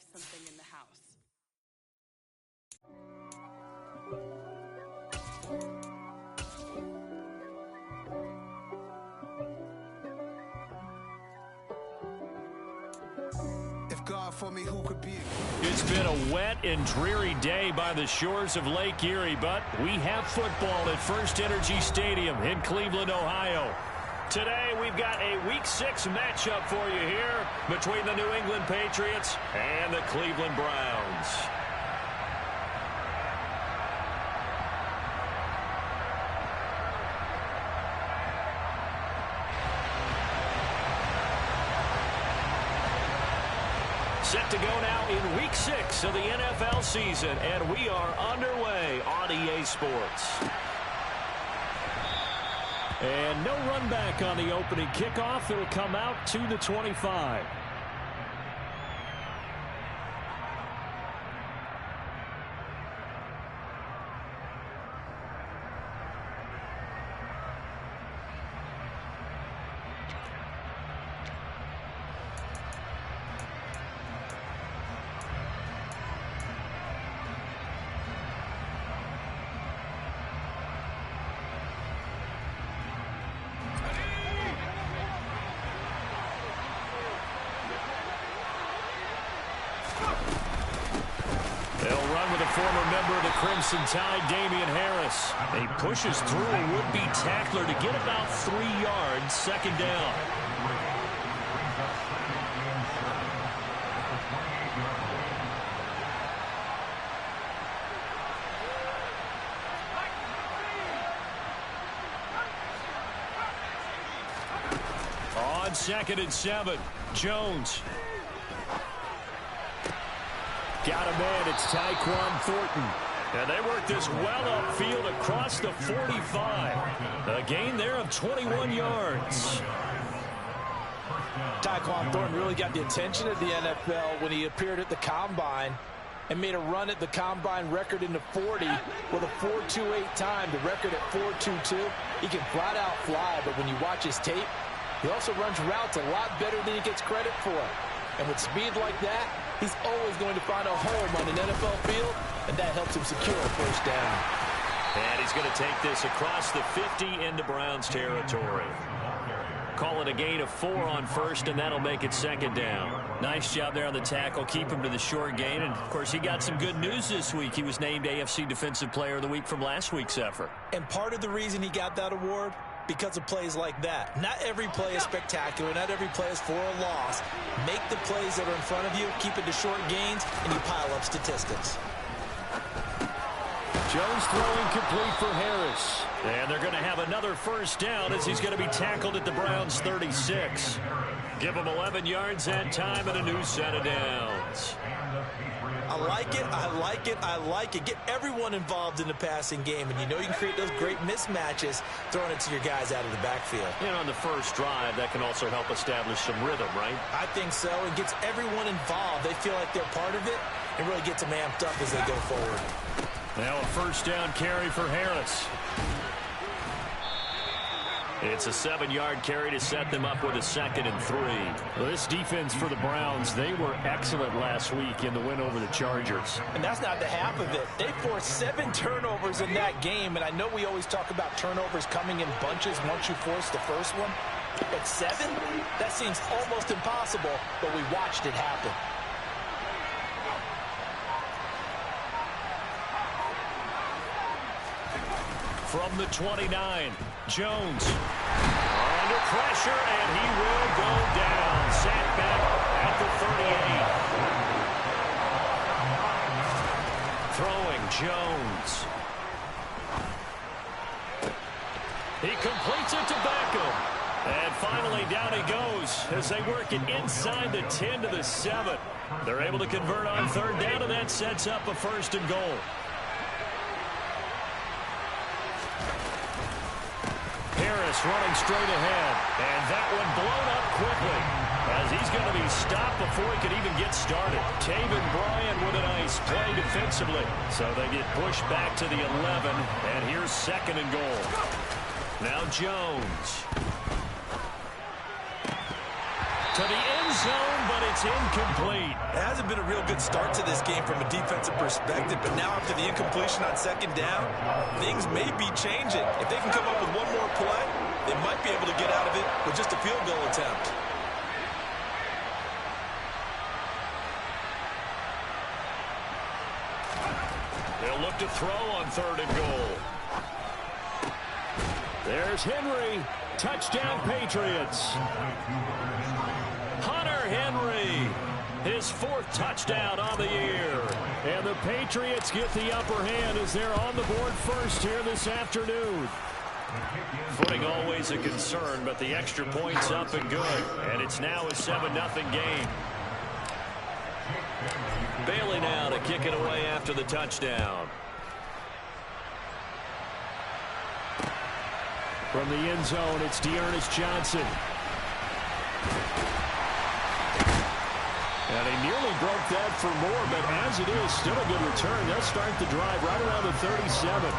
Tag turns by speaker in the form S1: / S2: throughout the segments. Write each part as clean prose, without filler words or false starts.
S1: left something in the house.
S2: For me, who could be?
S3: It's been a wet and dreary day by the shores of Lake Erie, but we have football at First Energy Stadium in Cleveland, Ohio. Today, we've got a Week 6 matchup for you here between the New England Patriots and the Cleveland Browns. Set to go now in Week 6 of the NFL season, and we are underway on EA Sports. And no run back on the opening kickoff. It'll come out to the 25. Former member of the Crimson Tide, Damian Harris. He pushes through a would-be tackler to get about 3 yards, second down. On 2nd and 7, Jones. Got him in. It's Tyquan Thornton. And they work this well upfield across the 45. A gain there of 21 yards.
S4: Tyquan Thornton really got the attention of the NFL when he appeared at the Combine and made a run at the Combine record in the 40 with a 4.28 time. The record at 4.22. He can flat out fly, but when you watch his tape, he also runs routes a lot better than he gets credit for. And with speed like that, he's always going to find a home on an NFL field, and that helps him secure a first down.
S3: And he's going to take this across the 50 into Browns territory. Call it a gain of 4 on first, and that'll make it second down. Nice job there on the tackle. Keep him to the short gain. And, of course, he got some good news this week. He was named AFC Defensive Player of the Week from last week's effort.
S4: And part of the reason he got that award, because of plays like that. Not every play is spectacular. Not every play is for a loss. Make the plays that are in front of you, keep it to short gains, and you pile up statistics.
S3: Jones throwing complete for Harris. And they're going to have another first down as he's going to be tackled at the Browns' 36. Give him 11 yards that time and a new set of downs.
S4: I like it, I like it, I like it. Get everyone involved in the passing game, and you know you can create those great mismatches throwing it to your guys out of the backfield.
S3: And on the first drive, that can also help establish some rhythm, right?
S4: I think so. It gets everyone involved. They feel like they're part of it and really gets them amped up as they go forward.
S3: Now a first down carry for Harris. It's a 7-yard carry to set them up with a 2nd and 3. Well, this defense for the Browns, they were excellent last week in the win over the Chargers.
S4: And that's not the half of it. They forced 7 turnovers in that game, and I know we always talk about turnovers coming in bunches once you force the first one. But 7? That seems almost impossible, but we watched it happen.
S3: From the 29, Jones under pressure, and he will go down. Sacked back at the 38. Throwing Jones. He completes it to Beckham. And finally down he goes as they work it inside the 10 to the 7. They're able to convert on third down, and that sets up a 1st and goal. Harris running straight ahead, and that one blown up quickly as he's going to be stopped before he could even get started. Taven Bryan with a nice play defensively. So they get pushed back to the 11, and here's 2nd and goal. Now Jones. To the end zone, but it's incomplete.
S4: It hasn't been a real good start to this game from a defensive perspective, but now after the incompletion on second down, things may be changing. If they can come up with one more play, they might be able to get out of it with just a field goal attempt.
S3: They'll look to throw on 3rd and goal. There's Henry. Touchdown, Patriots. Hunter Henry, his 4th touchdown on the year. And the Patriots get the upper hand as they're on the board first here this afternoon. Footing always a concern, but the extra point's up and good. And it's now a 7-0 game. Bailey now to kick it away after the touchdown. From the end zone, it's Dearness Johnson. And he nearly broke that for more, but as it is, still a good return. They'll start the drive right around the 37.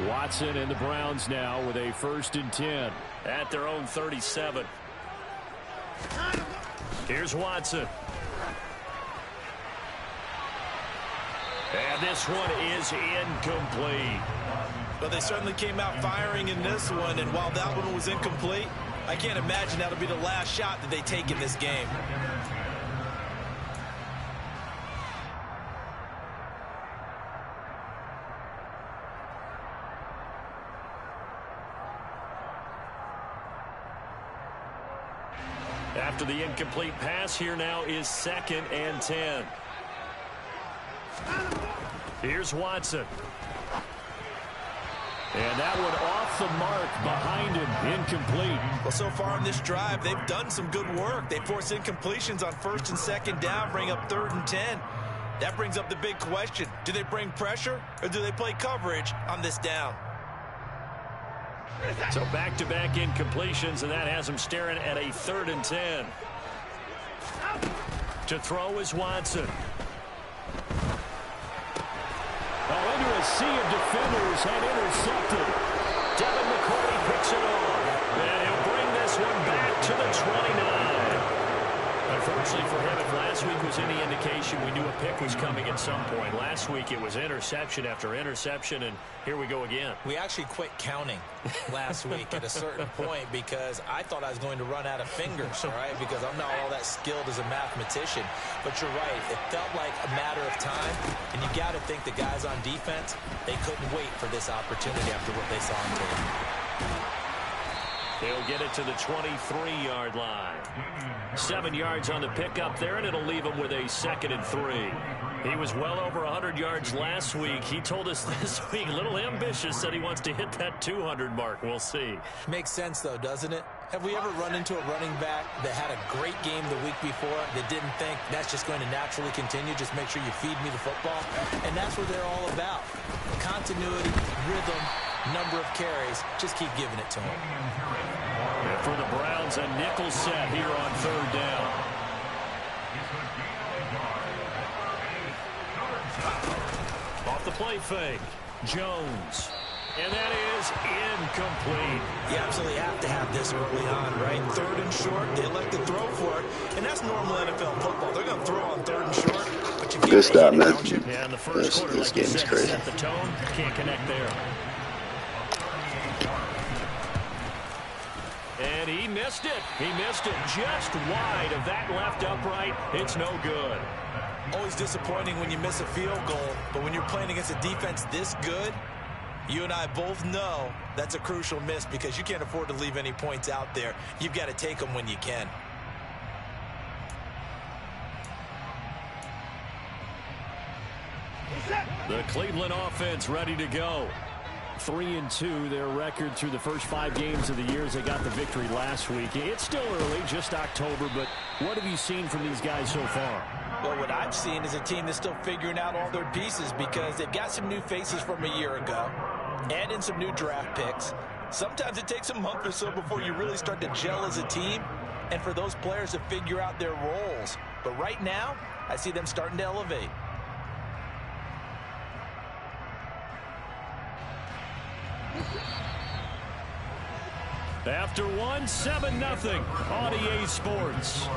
S3: Watson and the Browns now with a 1st and 10 at their own 37. Here's Watson. And this one is incomplete.
S4: But they certainly came out firing in this one, and while that one was incomplete, I can't imagine that'll be the last shot that they take in this game.
S3: After the incomplete pass, here now is 2nd and 10. Here's Watson. And that one off the mark behind him, incomplete.
S4: Well, so far in this drive, they've done some good work. They force incompletions on 1st and 2nd down, bring up 3rd and 10. That brings up the big question. Do they bring pressure or do they play coverage on this down?
S3: So back-to-back incompletions, and that has them staring at a 3rd and 10. To throw is Watson. Oh, into a sea of defenders and intercepted. Devin McCourty picks it off. And he'll bring this one back to the 29. Unfortunately for him, if last week was any indication, we knew a pick was coming at some point. Last week it was interception after interception, and here we go again.
S4: We actually quit counting last week at a certain point because I thought I was going to run out of fingers, all right, because I'm not all that skilled as a mathematician. But you're right. It felt like a matter of time, and you got to think the guys on defense, they couldn't wait for this opportunity after what they saw on tape.
S3: They'll get it to the 23-yard line. 7 yards on the pickup there, and it'll leave him with a 2nd and 3. He was well over 100 yards last week. He told us this week, a little ambitious, said he wants to hit that 200 mark. We'll see.
S4: Makes sense, though, doesn't it? Have we ever run into a running back that had a great game the week before that didn't think that's just going to naturally continue? Just make sure you feed me the football. And that's what they're all about. Continuity, rhythm, number of carries. Just keep giving it to him.
S3: And for the Browns, a nickel set here on 3rd down. Off the play fake, Jones. And that is incomplete.
S4: You absolutely have to have this early on, right? 3rd and short, they elect to throw for it. And that's normal NFL football. They're going to throw on 3rd and short. But you
S1: good stop, man.
S3: Yeah, in the first quarter,
S1: this
S3: like
S1: game
S3: you
S1: is
S3: said,
S1: crazy.
S3: set the tone. Can't connect there. And he missed it. He missed it just wide of that left upright. It's no good.
S4: Always disappointing when you miss a field goal, but when you're playing against a defense this good, you and I both know that's a crucial miss because you can't afford to leave any points out there. You've got to take them when you can.
S3: The Cleveland offense ready to go. 3-2, their record through the first 5 games of the year as they got the victory last week. It's still early, just October, but what have you seen from these guys so far?
S4: Well, what I've seen is a team that's still figuring out all their pieces because they've got some new faces from a year ago. Add in some new draft picks. Sometimes it takes a month or so before you really start to gel as a team and for those players to figure out their roles. But right now, I see them starting to elevate.
S3: After one, 7-0 on EA Sports.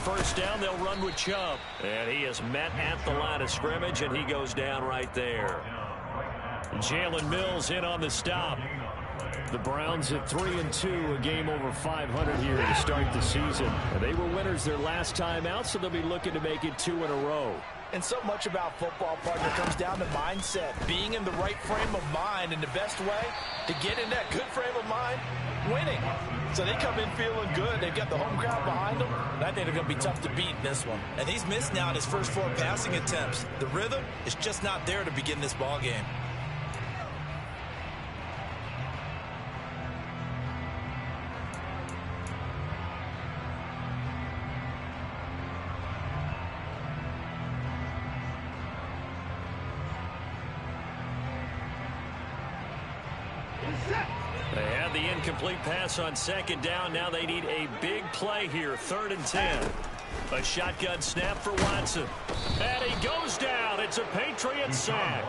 S3: First down, they'll run with Chubb. And he is met at the line of scrimmage, and he goes down right there. Jalen Mills in on the stop. The Browns at 3-2, a game over 500 here to start the season. And they were winners their last time out, so they'll be looking to make it 2 in a row.
S4: And so much about football, partner, comes down to mindset. Being in the right frame of mind, and the best way to get in that good frame of mind, winning. So they come in feeling good. They've got the home crowd behind them. And I think they're going to be tough to beat in this one. And he's missed now in his first 4 passing attempts. The rhythm is just not there to begin this ball game.
S3: They had the incomplete pass on second down. Now they need a big play here. 3rd and 10. A shotgun snap for Watson. And he goes down. It's a Patriots sack.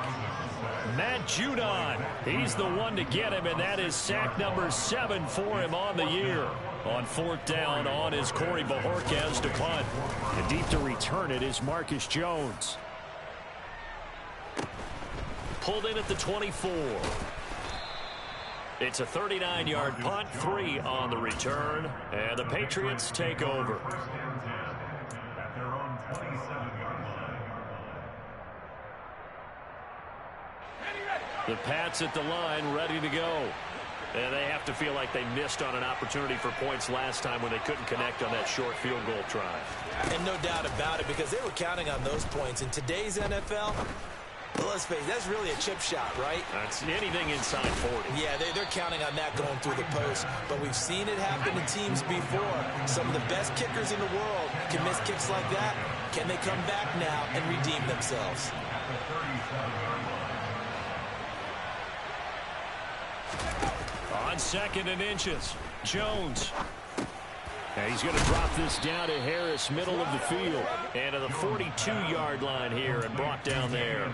S3: Matt Judon, he's the one to get him, and that is sack number 7 for him on the year. On 4th down, on is Corey Bajorquez to punt. And deep to return it is Marcus Jones. Pulled in at the 24. It's a 39-yard punt, 3 on the return, and the Patriots take over. The Pats at the line, ready to go. And they have to feel like they missed on an opportunity for points last time when they couldn't connect on that short field goal try.
S4: And no doubt about it, because they were counting on those points. In today's NFL, well, let's face it, that's really a chip shot, right?
S3: That's anything inside 40.
S4: Yeah, they're counting on that going through the post. But we've seen it happen to teams before. Some of the best kickers in the world can miss kicks like that. Can they come back now and redeem themselves?
S3: On 2nd and inches, Jones. And he's going to drop this down to Harris, middle of the field. And to the 42-yard line here and brought down there.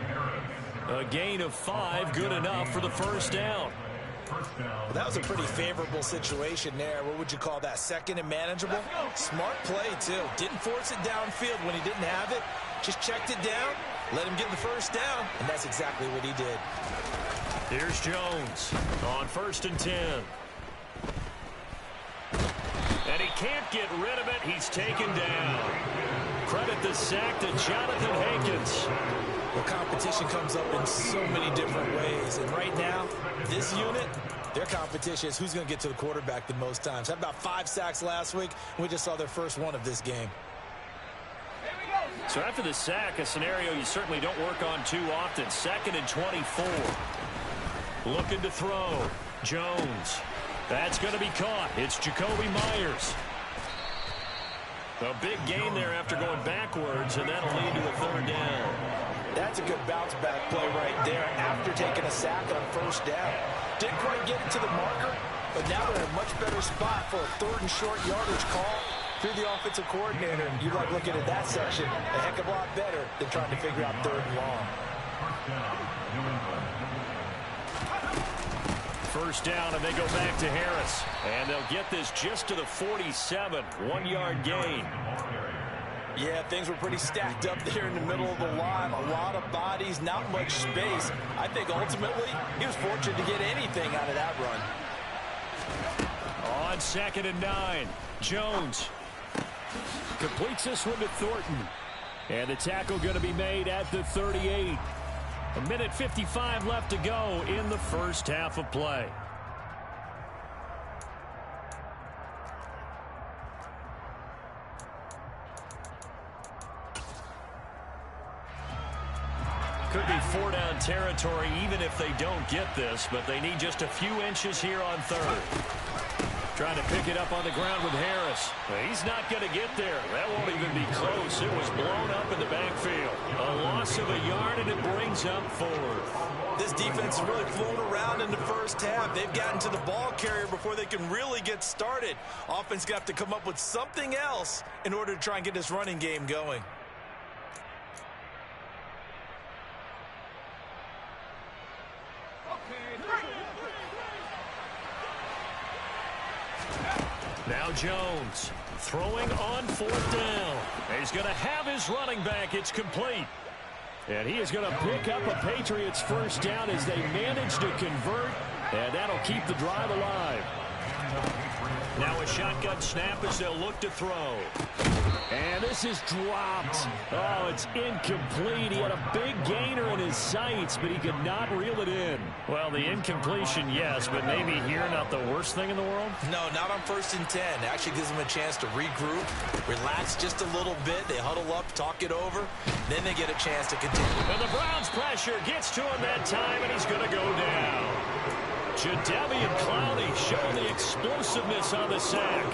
S3: A gain of 5, good enough for the first down.
S4: Well, that was a pretty favorable situation there. What would you call that? 2nd and manageable? Smart play, too. Didn't force it downfield when he didn't have it. Just checked it down, let him get the first down, and that's exactly what he did.
S3: Here's Jones on 1st and 10. And he can't get rid of it. He's taken down. Credit the sack to Jonathan Hankins.
S4: Well, competition comes up in so many different ways. And right now, this unit, their competition is who's going to get to the quarterback the most times. Had about 5 sacks last week. We just saw their first one of this game.
S3: So after the sack, a scenario you certainly don't work on too often. 2nd and 24. Looking to throw. Jones. That's going to be caught. It's Jacoby Myers. A big gain there after going backwards, and that'll lead to a 3rd down.
S4: That's a good bounce-back play right there after taking a sack on 1st down. Didn't quite get it to the marker, but now they're in a much better spot for a 3rd and short yardage call through the offensive coordinator. You like looking at that section a heck of a lot better than trying to figure out 3rd and long.
S3: First down, and they go back to Harris. And they'll get this just to the 47. 1-yard gain.
S4: Yeah, things were pretty stacked up there in the middle of the line. A lot of bodies, not much space. I think ultimately he was fortunate to get anything out of that run.
S3: On 2nd and 9, Jones completes this one to Thornton. And the tackle going to be made at the 38. 1:55 left to go in the first half of play. could be 4-down territory even if they don't get this, but they need just a few inches here on third. Trying to pick it up on the ground with Harris. He's not going to get there. That won't even be close. It was blown up in the backfield. A loss of a yard, and it brings up fourth.
S4: This defense is really flown around in the first half. They've gotten to the ball carrier before they can really get started. Offense got to come up with something else in order to try and get this running game going.
S3: Now Jones throwing on fourth down. He's going to have his running back. It's complete. And he is going to pick up a Patriots first down as they manage to convert. And that'll keep the drive alive. Now a shotgun snap as they'll look to throw. And this is dropped. Oh, it's incomplete. He had a big gainer in his sights, but he could not reel it in. Well, the incompletion, yes, but maybe here not the worst thing in the world?
S4: No, not on 1st and 10. It actually gives them a chance to regroup, relax just a little bit. They huddle up, talk it over, then they get a chance to continue.
S3: And the Browns pressure gets to him that time, and he's going to go down. Jadeveon Clowney showing the explosiveness on the sack.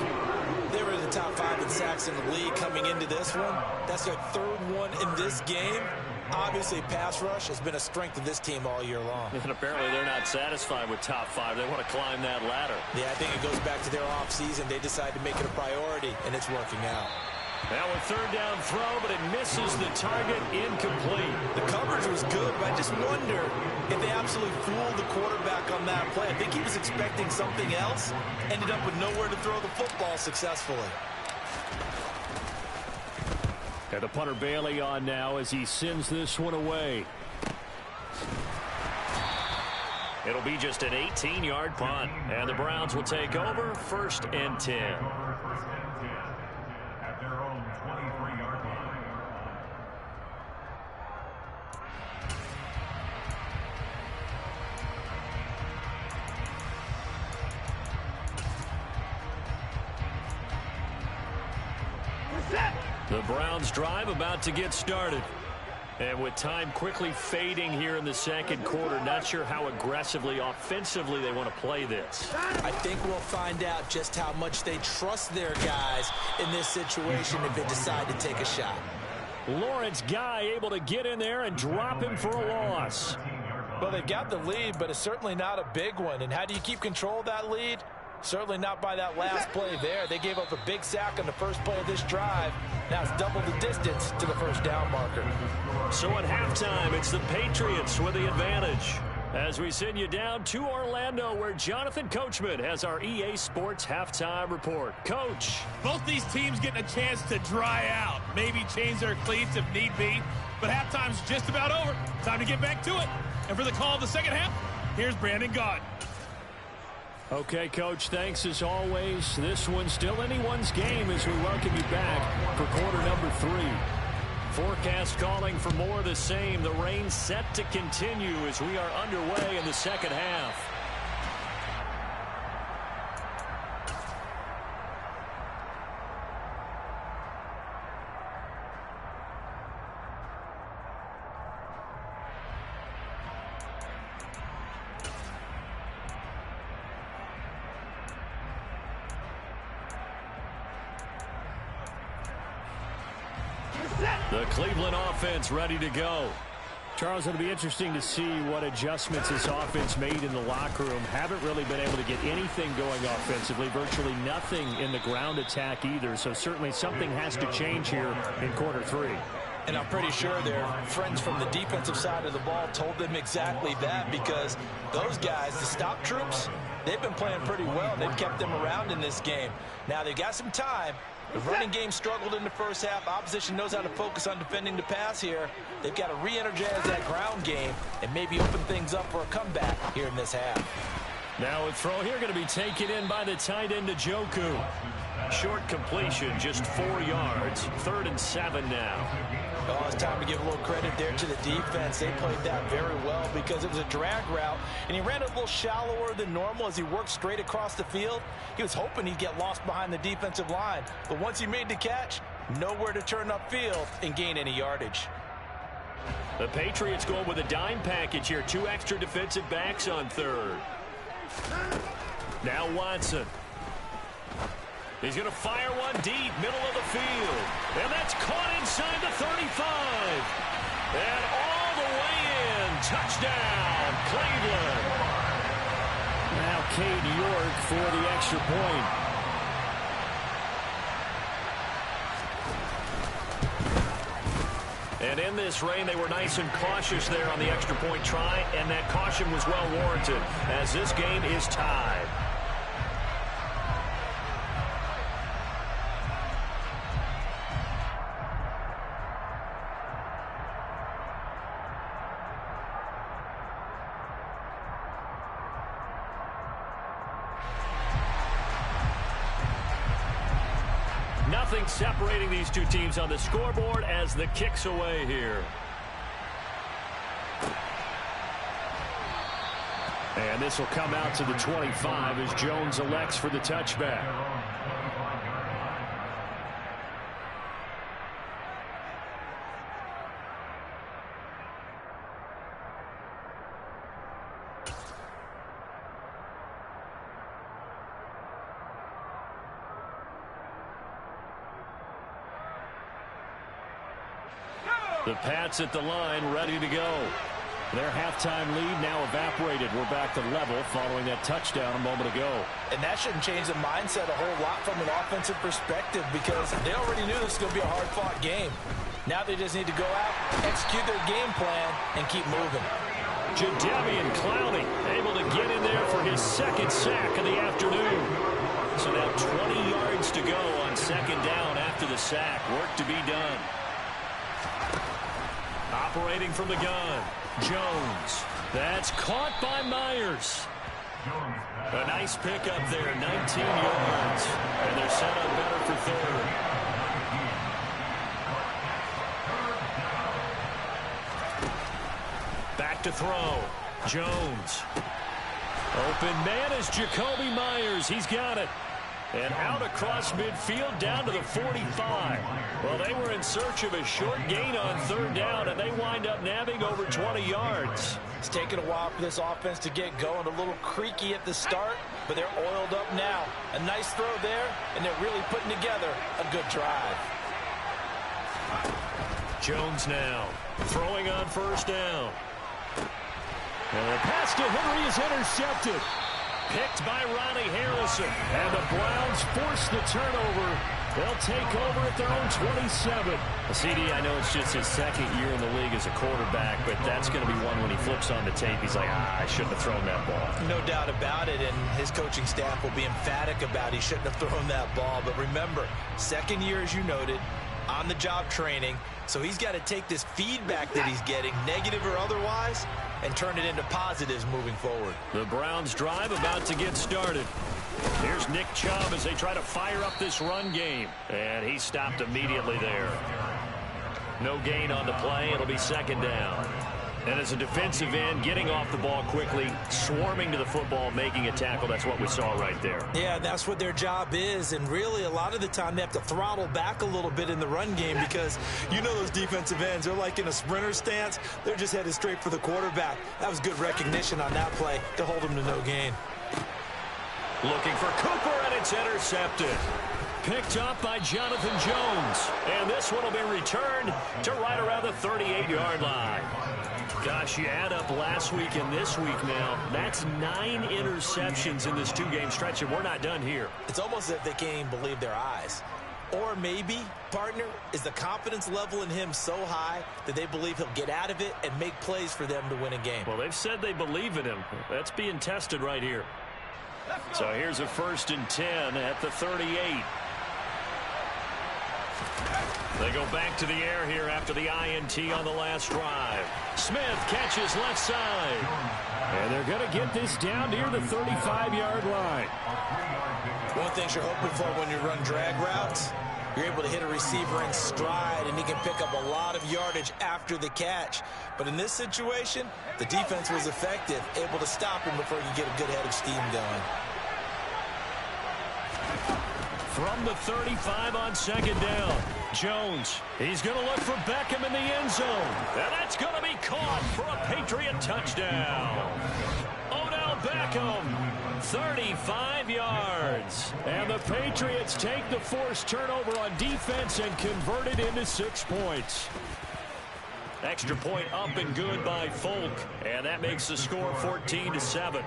S4: They were in the top 5 in sacks in the league coming into this one. That's their 3rd one in this game. Obviously, pass rush has been a strength of this team all year long.
S3: And apparently they're not satisfied with top 5. They want to climb that ladder.
S4: Yeah, I think it goes back to their offseason. They decided to make it a priority, and it's working out.
S3: Now a 3rd down throw, but it misses the target, incomplete.
S4: The coverage was good, but I just wonder if they absolutely fooled the quarterback on that play. I think he was expecting something else, ended up with nowhere to throw the football successfully.
S3: And the punter Bailey on now as he sends this one away. It'll be just an 18-yard punt, and the Browns will take over 1st and 10. The Browns drive about to get started. And with time quickly fading here in the second quarter, not sure how aggressively, offensively they want to play this.
S4: I think we'll find out just how much they trust their guys in this situation if they decide to take a shot.
S3: Lawrence Guy able to get in there and drop him for a loss.
S4: Well, they've got the lead, but it's certainly not a big one. And how do you keep control of that lead? Certainly not by that last play there. They gave up a big sack on the first play of this drive. Now it's double the distance to the first down marker.
S3: So at halftime, it's the Patriots with the advantage. As we send you down to Orlando, where Jonathan Coachman has our EA Sports halftime report. Coach.
S1: Both these teams getting a chance to dry out. Maybe change their cleats if need be. But halftime's just about over. Time to get back to it. And for the call of the second half, here's Brandon Gaudin.
S3: Okay, Coach, thanks as always. This one's still anyone's game as we welcome you back for quarter number 3. Forecast calling for more of the same. The rain set to continue as we are underway in the second half. The Cleveland offense ready to go. Charles, it'll be interesting to see what adjustments this offense made in the locker room. Haven't really been able to get anything going offensively. Virtually nothing in the ground attack either. So certainly something has to change here in quarter 3.
S4: And I'm pretty sure their friends from the defensive side of the ball told them exactly that, because those guys, the stop troops, they've been playing pretty well. They've kept them around in this game. Now they've got some time. The running game struggled in the first half. Opposition knows how to focus on defending the pass here. They've got to re-energize that ground game and maybe open things up for a comeback here in this half.
S3: Now a throw here going to be taken in by the tight end Njoku. Short completion, just 4 yards. 3rd and 7 now.
S4: Oh, it's time to give a little credit there to the defense. They played that very well because it was a drag route, and he ran a little shallower than normal as he worked straight across the field. He was hoping he'd get lost behind the defensive line, but once he made the catch, nowhere to turn upfield and gain any yardage.
S3: The Patriots going with a dime package here. 2 extra defensive backs on third. Now Watson. He's going to fire one deep, middle of the field. And that's caught inside the 35. And all the way in. Touchdown, Cleveland. Now Cade York for the extra point. And in this rain, they were nice and cautious there on the extra point try, and that caution was well warranted as this game is tied. Nothing separating these two teams on the scoreboard as the kick's away here. And this will come out to the 25 as Jones elects for the touchback. The Pats at the line, ready to go. Their halftime lead now evaporated. We're back to level following that touchdown a moment ago.
S4: And that shouldn't change the mindset a whole lot from an offensive perspective because they already knew this was going to be a hard-fought game. Now they just need to go out, execute their game plan, and keep moving.
S3: Jadeveon Clowney able to get in there for his second sack of the afternoon. So now 20 yards to go on second down after the sack. Work to be done. Operating from the gun, Jones. That's caught by Myers. A nice pickup there, 19 yards. And they're set up better for third. Back to throw. Jones. Open man is Jacoby Myers. He's got it. And out across midfield down to the 45. Well, they were in search of a short gain on third down, and they wind up nabbing over 20 yards.
S4: It's taken a while for this offense to get going. A little creaky at the start, but they're oiled up now. A nice throw there, and they're really putting together a good drive.
S3: Jones now throwing on first down. And the pass to Henry is intercepted. Picked by Ronnie Harrison. And the Browns force the turnover. They'll take over at their own 27. CD, I know it's just his second year in the league as a quarterback, but that's going to be one when he flips on the tape. He's like, I shouldn't have thrown that ball.
S4: No doubt about it, and his coaching staff will be emphatic about he shouldn't have thrown that ball. But remember, second year, as you noted, on-the-job training. So he's got to take this feedback that he's getting, negative or otherwise, and turn it into positives moving forward.
S3: The Browns drive about to get started. Here's Nick Chubb as they try to fire up this run game. And he stopped immediately there. No gain on the play. It'll be second down. And as a defensive end, getting off the ball quickly, swarming to the football, making a tackle. That's what we saw right there.
S4: Yeah, that's what their job is. And really, a lot of the time, they have to throttle back a little bit in the run game because you know those defensive ends, they're like in a sprinter stance. They're just headed straight for the quarterback. That was good recognition on that play to hold them to no gain.
S3: Looking for Cooper, and it's intercepted. Picked up by Jonathan Jones. And this one will be returned to right around the 38-yard line. Gosh, you add up last week and this week now. That's 9 interceptions in this two-game stretch, and we're not done here.
S4: It's almost as if they can't even believe their eyes. Or maybe, partner, is the confidence level in him so high that they believe he'll get out of it and make plays for them to win a game.
S3: Well, they've said they believe in him. That's being tested right here. So here's a 1st and 10 at the 38. They go back to the air here after the INT on the last drive. Smith catches left side. And they're going to get this down near the 35-yard line.
S4: One thing you're hoping for when you run drag routes, you're able to hit a receiver in stride, and he can pick up a lot of yardage after the catch. But in this situation, the defense was effective, able to stop him before you get a good head of steam going.
S3: From the 35 on second down. Jones, he's going to look for Beckham in the end zone. And that's going to be caught for a Patriot touchdown. Odell Beckham, 35 yards. And the Patriots take the forced turnover on defense and convert it into 6 points. Extra point up and good by Folk. And that makes the score 14-7.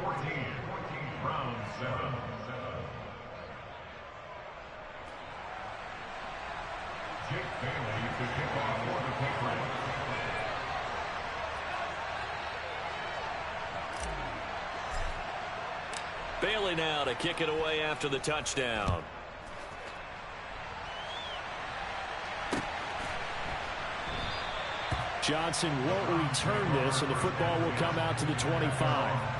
S3: Bailey now to kick it away after the touchdown.
S5: Johnson won't return this, and the football will come out to the 25.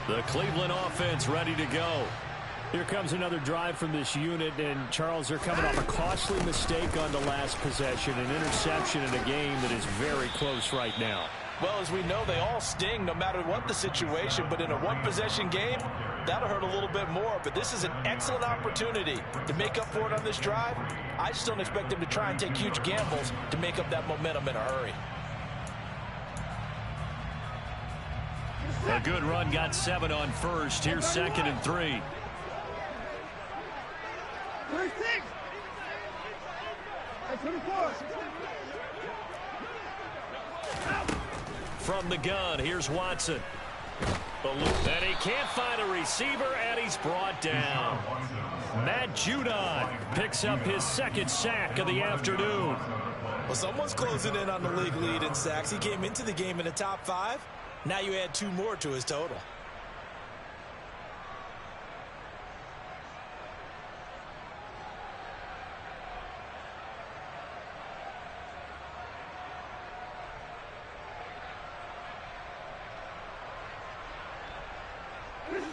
S3: The Cleveland offense ready to go.
S5: Here comes another drive from this unit, and Charles, they're coming off a costly mistake on the last possession, an interception in a game that is very close right now.
S4: Well, as we know, they all sting no matter what the situation, but in a one-possession game, that'll hurt a little bit more. But this is an excellent opportunity to make up for it on this drive. I just don't expect them to try and take huge gambles to make up that momentum in a hurry.
S3: A good run, got 7 on first. Here's 2nd and 3. From the gun, here's Watson. And he can't find a receiver, and he's brought down. Matt Judon picks up his 2nd sack of the afternoon.
S4: Well, someone's closing in on the league lead in sacks. He came into the game in the top 5. Now you add 2 more to his total.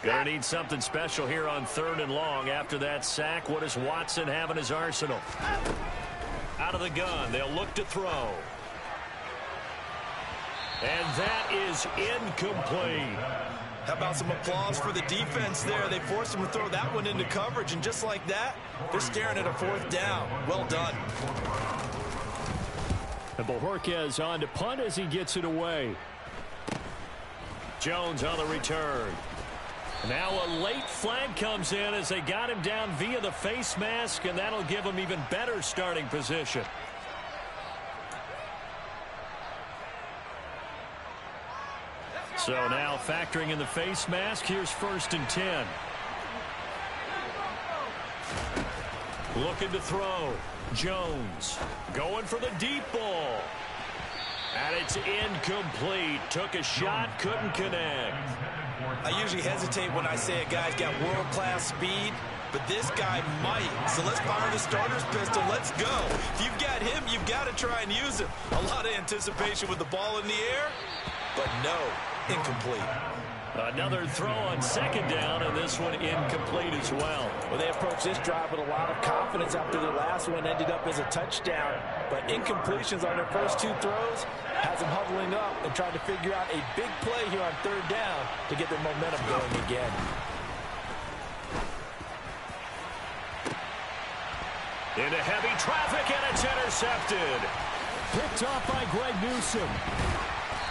S3: Gonna need something special here on 3rd and long. After that sack, what does Watson have in his arsenal? Out of the gun, they'll look to throw. And that is incomplete.
S4: How about some applause for the defense there? They forced him to throw that one into coverage, and just like that, they're staring at a 4th down. Well done.
S5: And Bojorquez on to punt as he gets it away.
S3: Jones on the return. Now a late flag comes in as they got him down via the face mask, and that'll give him even better starting position. So now factoring in the face mask, here's 1st and 10. Looking to throw. Jones going for the deep ball. And it's incomplete. Took a shot, couldn't connect.
S4: I usually hesitate when I say a guy's got world-class speed, but this guy might. So let's fire the starter's pistol. Let's go. If you've got him, you've got to try and use him. A lot of anticipation with the ball in the air, but no, incomplete.
S3: Another throw on 2nd down, and this one incomplete as well.
S4: Well, they approached this drive with a lot of confidence after the last one ended up as a touchdown. But incompletions on their first 2 throws has them huddling up and trying to figure out a big play here on 3rd down to get their momentum going again.
S3: Into heavy traffic, and it's intercepted.
S5: Picked off by Greg Newsome.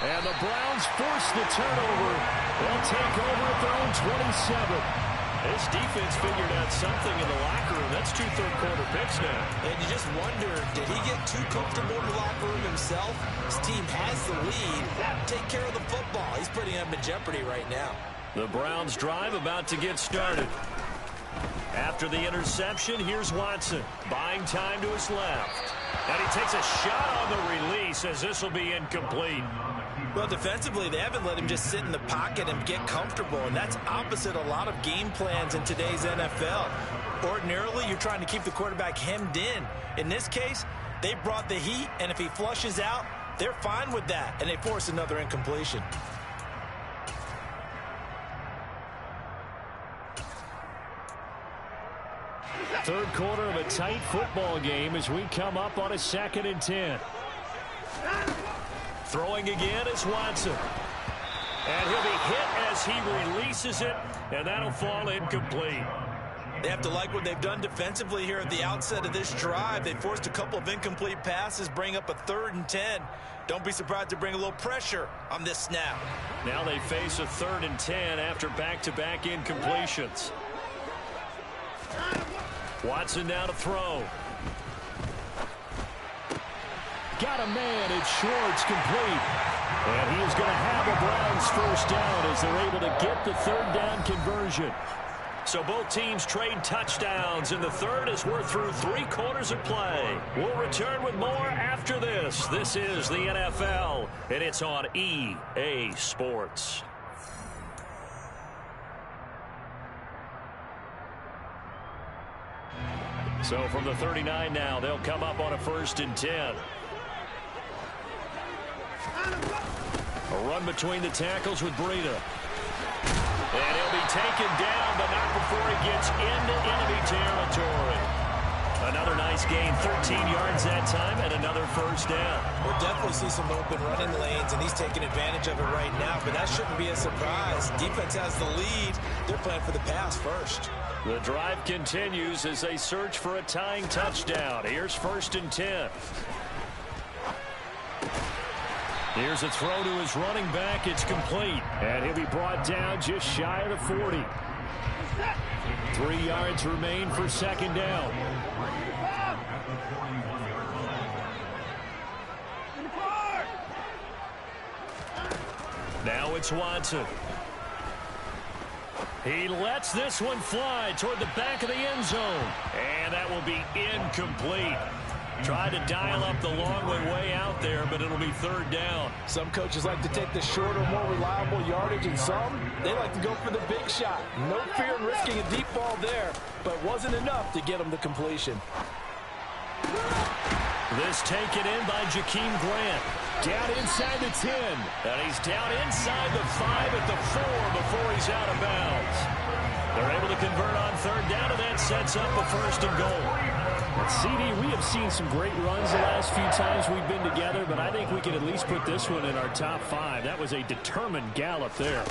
S5: And the Browns force the turnover. They'll take over at their own 27.
S3: This defense figured out something in the locker room. That's 2 third-quarter picks now.
S4: And you just wonder, did he get too comfortable in the locker room himself? His team has the lead. Take care of the football. He's putting them in jeopardy right now.
S3: The Browns drive about to get started. After the interception, here's Watson. Buying time to his left. And he takes a shot on the release as this will be incomplete.
S4: Well, defensively, they haven't let him just sit in the pocket and get comfortable, and that's opposite a lot of game plans in today's NFL. Ordinarily, you're trying to keep the quarterback hemmed in. In this case, they brought the heat, and if he flushes out, they're fine with that, and they force another incompletion.
S5: Third quarter of a tight football game as we come up on a 2nd and 10.
S3: Throwing again is Watson. And he'll be hit as he releases it, and that'll fall incomplete.
S4: They have to like what they've done defensively here at the outset of this drive. They forced a couple of incomplete passes, bring up a 3rd and 10. Don't be surprised to bring a little pressure on this snap.
S3: Now they face a 3rd and 10 after back-to-back incompletions. Watson now to throw.
S5: Got a man. It's Schwartz, complete. And he is going to have a Browns first down as they're able to get the 3rd down conversion.
S3: So both teams trade touchdowns in the third as we're through 3 quarters of play. We'll return with more after this. This is the NFL, and it's on EA Sports. So from the 39 now, they'll come up on a 1st and 10. A run between the tackles with Breida. And he'll be taken down, but not before he gets into enemy territory. Another nice gain, 13 yards that time, and another first down.
S4: We'll definitely see some open running lanes, and he's taking advantage of it right now, but that shouldn't be a surprise. Defense has the lead. They're playing for the pass first.
S3: The drive continues as they search for a tying touchdown. Here's 1st and 10. Here's a throw to his running back. It's complete.
S5: And he'll be brought down just shy of the 40. 3 yards remain for 2nd down.
S3: Now it's Watson. He lets this one fly toward the back of the end zone. And that will be incomplete. Tried to dial up the long way out there, but it'll be 3rd down.
S4: Some coaches like to take the shorter, more reliable yardage, and some, they like to go for the big shot. No fear in risking a deep ball there, but wasn't enough to get them the completion.
S3: This taken in by Jakeem Grant.
S5: Down inside the 10.
S3: And he's down inside the 5 at the 4 before he's out of bounds. They're able to convert on 3rd down, and that sets up a 1st and goal.
S5: CD, we have seen some great runs the last few times we've been together, but I think we can at least put this one in our top 5. That was a determined gallop there.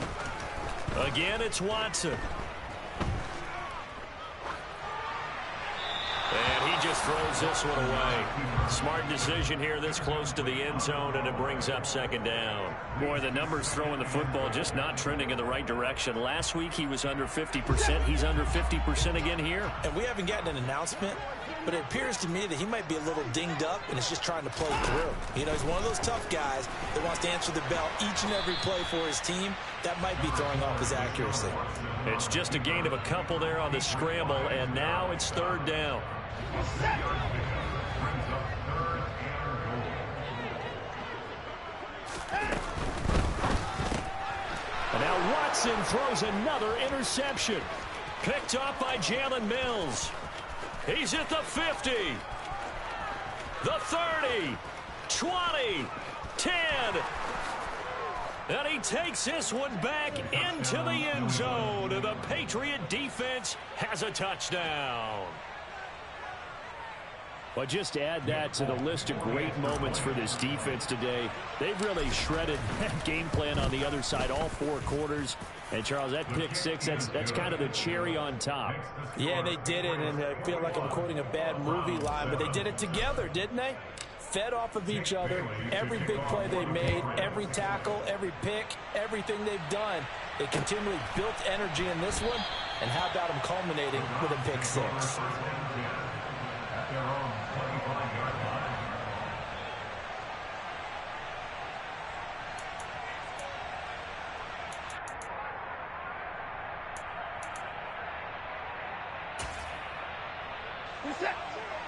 S3: Again, it's Watson. And he just throws this one away. Smart decision here this close to the end zone, and it brings up 2nd down.
S5: Boy, the numbers throwing the football just not trending in the right direction. Last week he was under 50%. He's under 50% again here.
S4: And we haven't gotten an announcement, but it appears to me that he might be a little dinged up and is just trying to play through. You know, he's one of those tough guys that wants to answer the bell each and every play for his team. That might be throwing off his accuracy.
S3: It's just a gain of a couple there on the scramble, and now it's 3rd down.
S5: And now Watson throws another interception.
S3: Picked off by Jalen Mills. He's at the 50. The 30. 20. 10. And he takes this one back into the end zone. And the Patriot defense has a touchdown.
S5: Well, just add that to the list of great moments for this defense today. They've really shredded that game plan on the other side all 4 quarters. And, Charles, that pick 6, that's kind of the cherry on top.
S4: Yeah, they did it, and I feel like I'm quoting a bad movie line, but they did it together, didn't they? Fed off of each other, every big play they made, every tackle, every pick, everything they've done. They continually built energy in this one, and how about them culminating with a pick 6?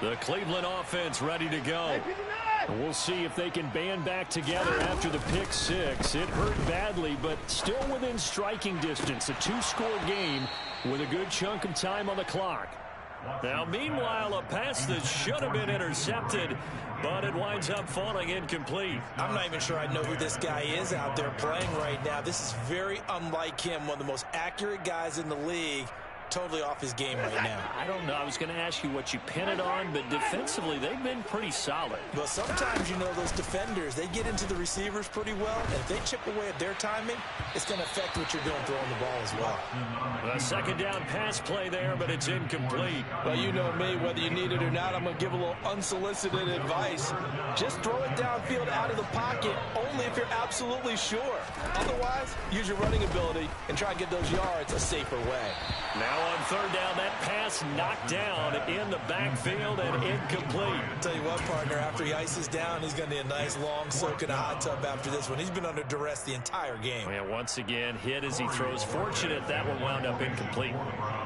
S3: The Cleveland offense ready to go.
S5: And we'll see if they can band back together after the pick 6. It hurt badly, but still within striking distance. A 2-score game with a good chunk of time on the clock.
S3: Now, meanwhile, a pass that should have been intercepted, but it winds up falling incomplete.
S4: I'm not even sure I know who this guy is out there playing right now. This is very unlike him, one of the most accurate guys in the league. totally off his game right now.
S3: I don't know. I was going to ask you what you pin it on, but defensively, they've been pretty solid.
S4: But sometimes, you know, those defenders, they get into the receivers pretty well, and if they chip away at their timing, it's going to affect what you're doing throwing the ball as well.
S3: A second down pass play there, but it's incomplete.
S4: Well, you know me, whether you need it or not, I'm going to give a little unsolicited advice. Just throw it downfield out of the pocket, only if you're absolutely sure. Otherwise, use your running ability and try and get those yards a safer way.
S3: Now on third down, that pass knocked down in the backfield and incomplete.
S4: Tell you what, partner, after he ices down, he's going to need a nice long soak in a hot tub after this one. He's been under duress the entire game.
S3: And once again, hit as he throws. Fortunate that one wound up incomplete.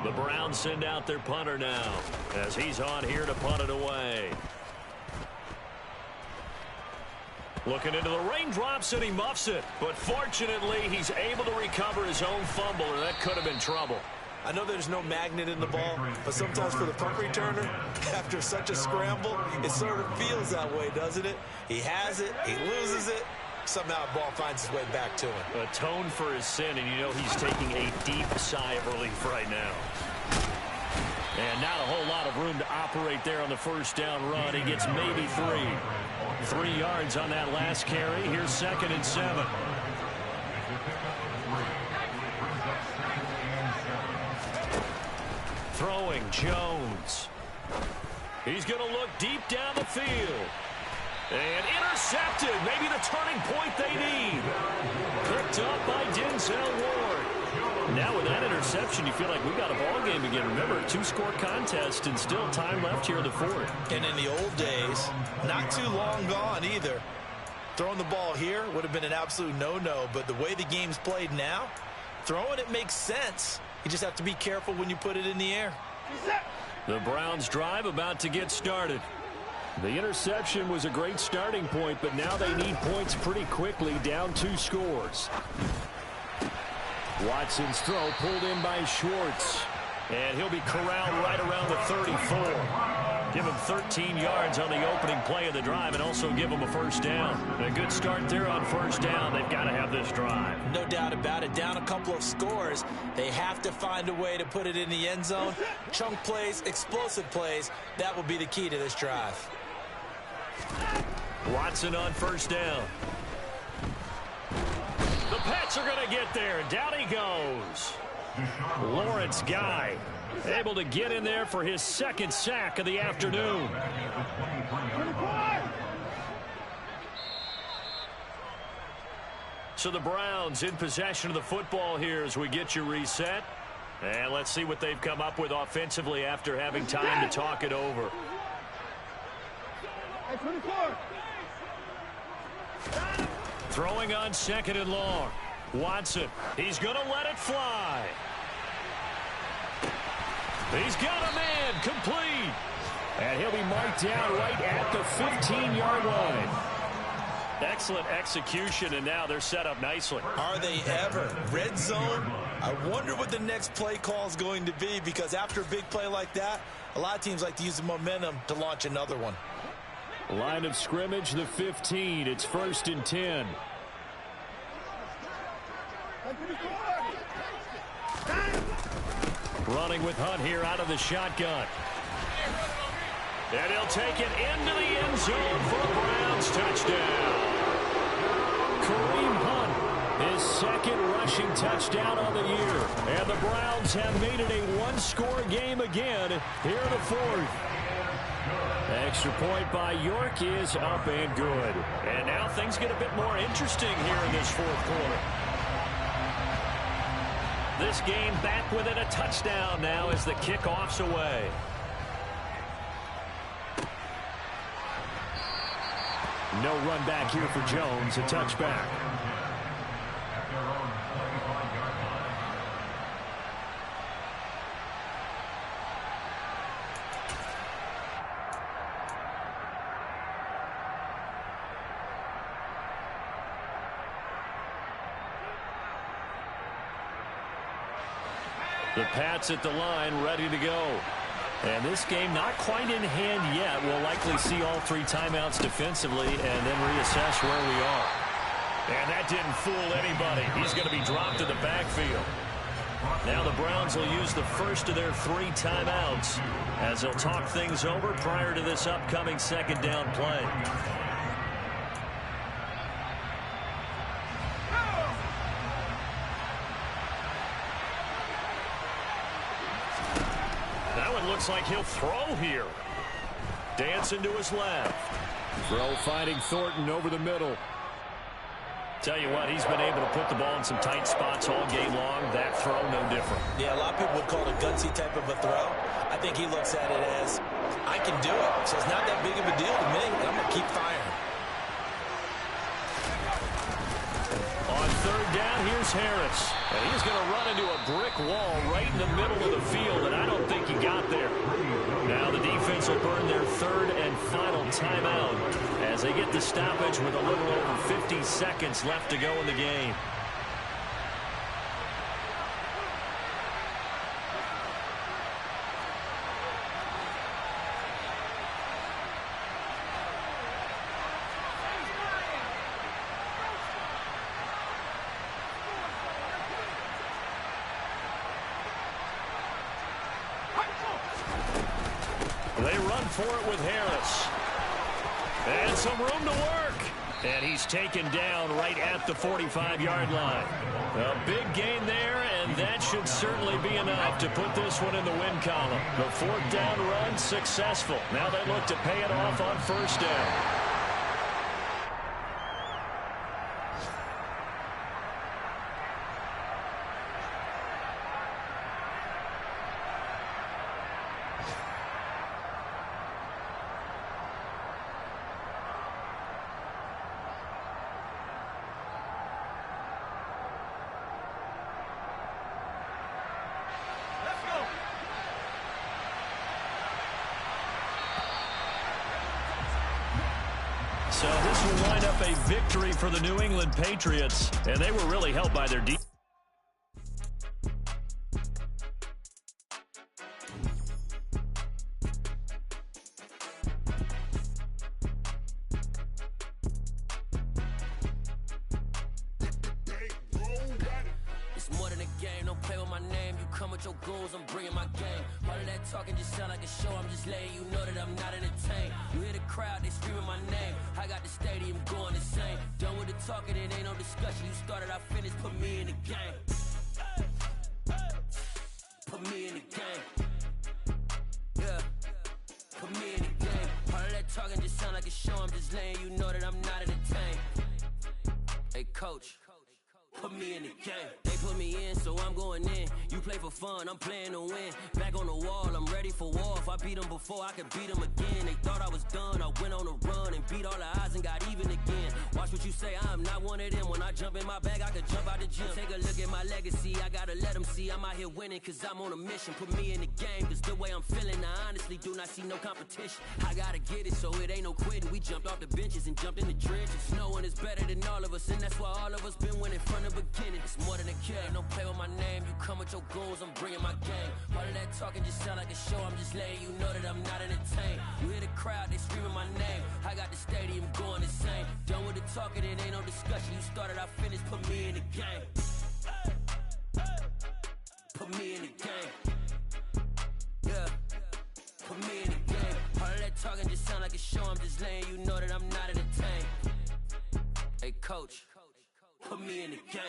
S3: The Browns send out their punter now as he's on here to punt it away. Looking into the raindrops, and he muffs it. But fortunately, he's able to recover his own fumble, or that could have been trouble.
S4: I know there's no magnet in the ball, but sometimes for the punt returner, after such a scramble, it sort of feels that way, doesn't it? He has it, he loses it, somehow the ball finds its way back to him.
S3: Atoned for his sin, and you know he's taking a deep sigh of relief right now. And not a whole lot of room to operate there on the first down run. He gets maybe 3 yards on that last carry. Here's 2nd and 7. Throwing Jones. He's going to look deep down the field. And intercepted. Maybe the turning point they need. Picked up by Denzel Ward. Now with that interception, you feel like we got a ball game again. Remember, 2-score contest and still time left here in the fourth.
S4: And in the old days, not too long gone either. Throwing the ball here would have been an absolute no-no, but the way the game's played now, throwing it makes sense. You just have to be careful when you put it in the air.
S3: The Browns drive about to get started.
S5: The interception was a great starting point, but now they need points pretty quickly, down 2 scores. Watson's throw pulled in by Schwartz.
S3: And he'll be corralled right around the 34. Give him 13 yards on the opening play of the drive and also give him a first down. A good start there on first down. They've got to have this drive.
S4: No doubt about it. Down a couple of scores. They have to find a way to put it in the end zone. Chunk plays, explosive plays. That will be the key to this drive.
S3: Watson on first down. The Pats are going to get there. Down he goes. Lawrence Guy able to get in there for his 2nd sack of the afternoon. So the Browns in possession of the football here as we get you reset. And let's see what they've come up with offensively after having time to talk it over. Throwing on 2nd and long. Watson, he's going to let it fly. He's got a man, complete.
S5: And he'll be marked down right at the 15-yard line.
S3: Excellent execution, and now they're set up nicely.
S4: Are they ever? Red zone? I wonder what the next play call is going to be, because after a big play like that, a lot of teams like to use the momentum to launch another one.
S5: Line of scrimmage, the 15. It's 1st and 10.
S3: Running with Hunt here out of the shotgun. And he'll take it into the end zone for a Browns touchdown.
S5: Kareem Hunt, his 2nd rushing touchdown on the year. And the Browns have made it a 1-score game again here in the 4th. Extra point by York is up and good.
S3: And now things get a bit more interesting here in this 4th quarter. This game back within a touchdown now as the kickoff's away.
S5: No run back here for Jones, a touchback.
S3: The Pats at the line, ready to go. And this game not quite in hand yet. We'll likely see all 3 timeouts defensively and then reassess where we are. And that didn't fool anybody. He's going to be dropped to the backfield. Now the Browns will use the first of their 3 timeouts as they'll talk things over prior to this upcoming second down play. Now it looks like he'll throw here. Dancing to his left.
S5: Throw finding Thornton over the middle.
S3: Tell you what, he's been able to put the ball in some tight spots all game long. That throw, no different.
S4: Yeah, a lot of people would call it a gutsy type of a throw. I think he looks at it as, I can do it. So it's not that big of a deal to me. I'm going to keep firing.
S3: On third down, here's Harris. And he's going to run into a brick wall right in the middle of the field, and I don't think he got there. Now the defense will burn their third and final timeout as they get the stoppage with a little over 50 seconds left to go in the game. They run for it with Harris. And some room to work. And he's taken down right at the 45-yard line. A big gain there, and that should certainly be enough to put this one in the win column. The fourth down run successful. Now they look to pay it off on first down. So this will wind up a victory for the New England Patriots, and they were really helped by their defense.
S6: It's more than a game, don't play with my name. You come with your goons, I'm bringing my game. All of that talking just sound like a show, I'm just letting you know that I'm not entertained. You hear the crowd, they screaming my name. I got the stadium going insane. Done with the talking, it ain't no discussion. You started, I finished, put me in the game. Put me in the game. Yeah, put me in the game. All of that talking just sound like a show, I'm just letting you know that I'm not entertained. Hey, coach. Put me in the game. They put me in, so I'm going in. You play for fun, I'm playing to win. Back on the wall, I'm ready for war. If I beat them before, I could beat them again. They thought I was done, I went on a run and beat all the odds and got even again. Watch what you say, I'm not one of them. When I jump in my bag, I could jump out the gym. Take a look at my legacy, I gotta let them see I'm out here winning, cause I'm on a mission. Put me in the game, cause the way I'm feeling, I honestly do not see no competition. I gotta get it, so it ain't no quitting. We jumped off the benches and jumped in the trenches. No one is better than all of us, and that's why all of us been winning from the beginning. It's more than a game, don't play with my name. You come with your goons, I'm bringing my game. All of that talking just sound like a show, I'm just letting you know that I'm not entertained. You hear the crowd, they screaming my name. I got the stadium going insane. Done with the talking, it ain't no discussion. You started, I finished, put me in the game. Put me in the game. Yeah, put me in the game. All of that talking just sound like a show, I'm just letting you know that I'm not entertained. Hey, coach. Put me in the game.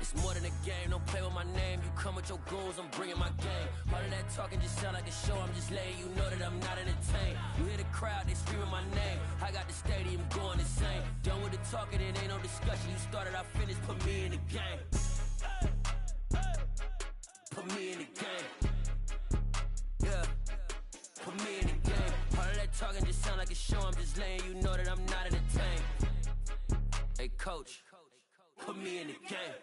S6: It's more than a game, don't play with my name. You come with your goons, I'm bringing my game. All of that talking just sound like a show, I'm just letting you know that I'm not entertained. You hear the crowd, they screaming my name. I got the stadium going insane. Done with the talking, it ain't no discussion. You started, I finished, put me in the game. Put me in the game. Yeah, put me in the game. All of that talking just sound like a show, I'm just letting you know that I'm not entertained. Hey, coach, put me in the game.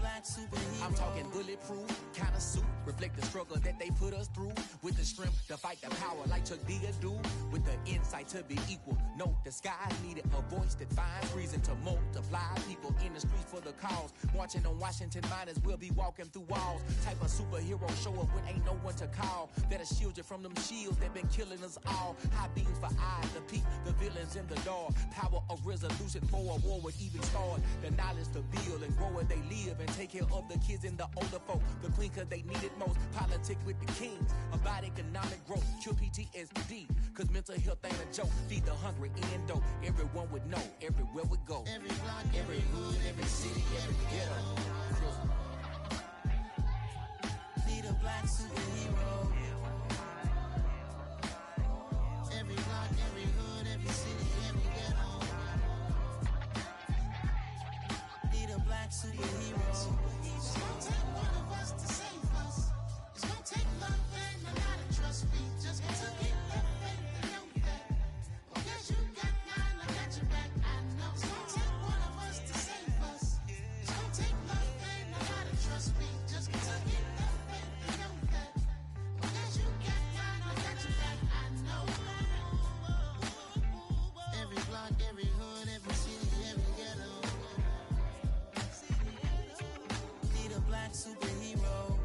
S2: black superhero.
S7: I'm talking bulletproof, kind of suit, reflect the struggle that they put us through. With the strength to fight the power like Chuck D do. With the insight to be equal. Note the sky needed a voice that finds reason to multiply. People in the streets for the cause. Marching on Washington miners will be walking through walls. Type of superhero show up when ain't no one to call. That'll shield you from them shields that been killing us all. High beams for eyes to peek the villains in the dark. Power of resolution for a war would even start. The knowledge to build and grow where they live and take care of the kids and the older folk. The queen cause they need it most. Politics with the kings. About economic growth. Cure PTSD. Cause mental health ain't a joke. Feed the hungry and dope. Everyone would know. Everywhere we go.
S2: Every block, every hood, every city, every ghetto. Need a black superhero. Every block, every hood, every city, every ghetto. Need a black superhero. It's gonna take one of us to save us. It's gonna take love and a lot of trust. We just got to get that faith and know that. Because you got mine, I got your back. I know. It's gonna take one of us to save us. It's gonna take love and a lot of trust. We just got to get that faith and know that. Because you got mine, I got your back. I know. Every block, every hood, every city, every ghetto. Need a black superhero.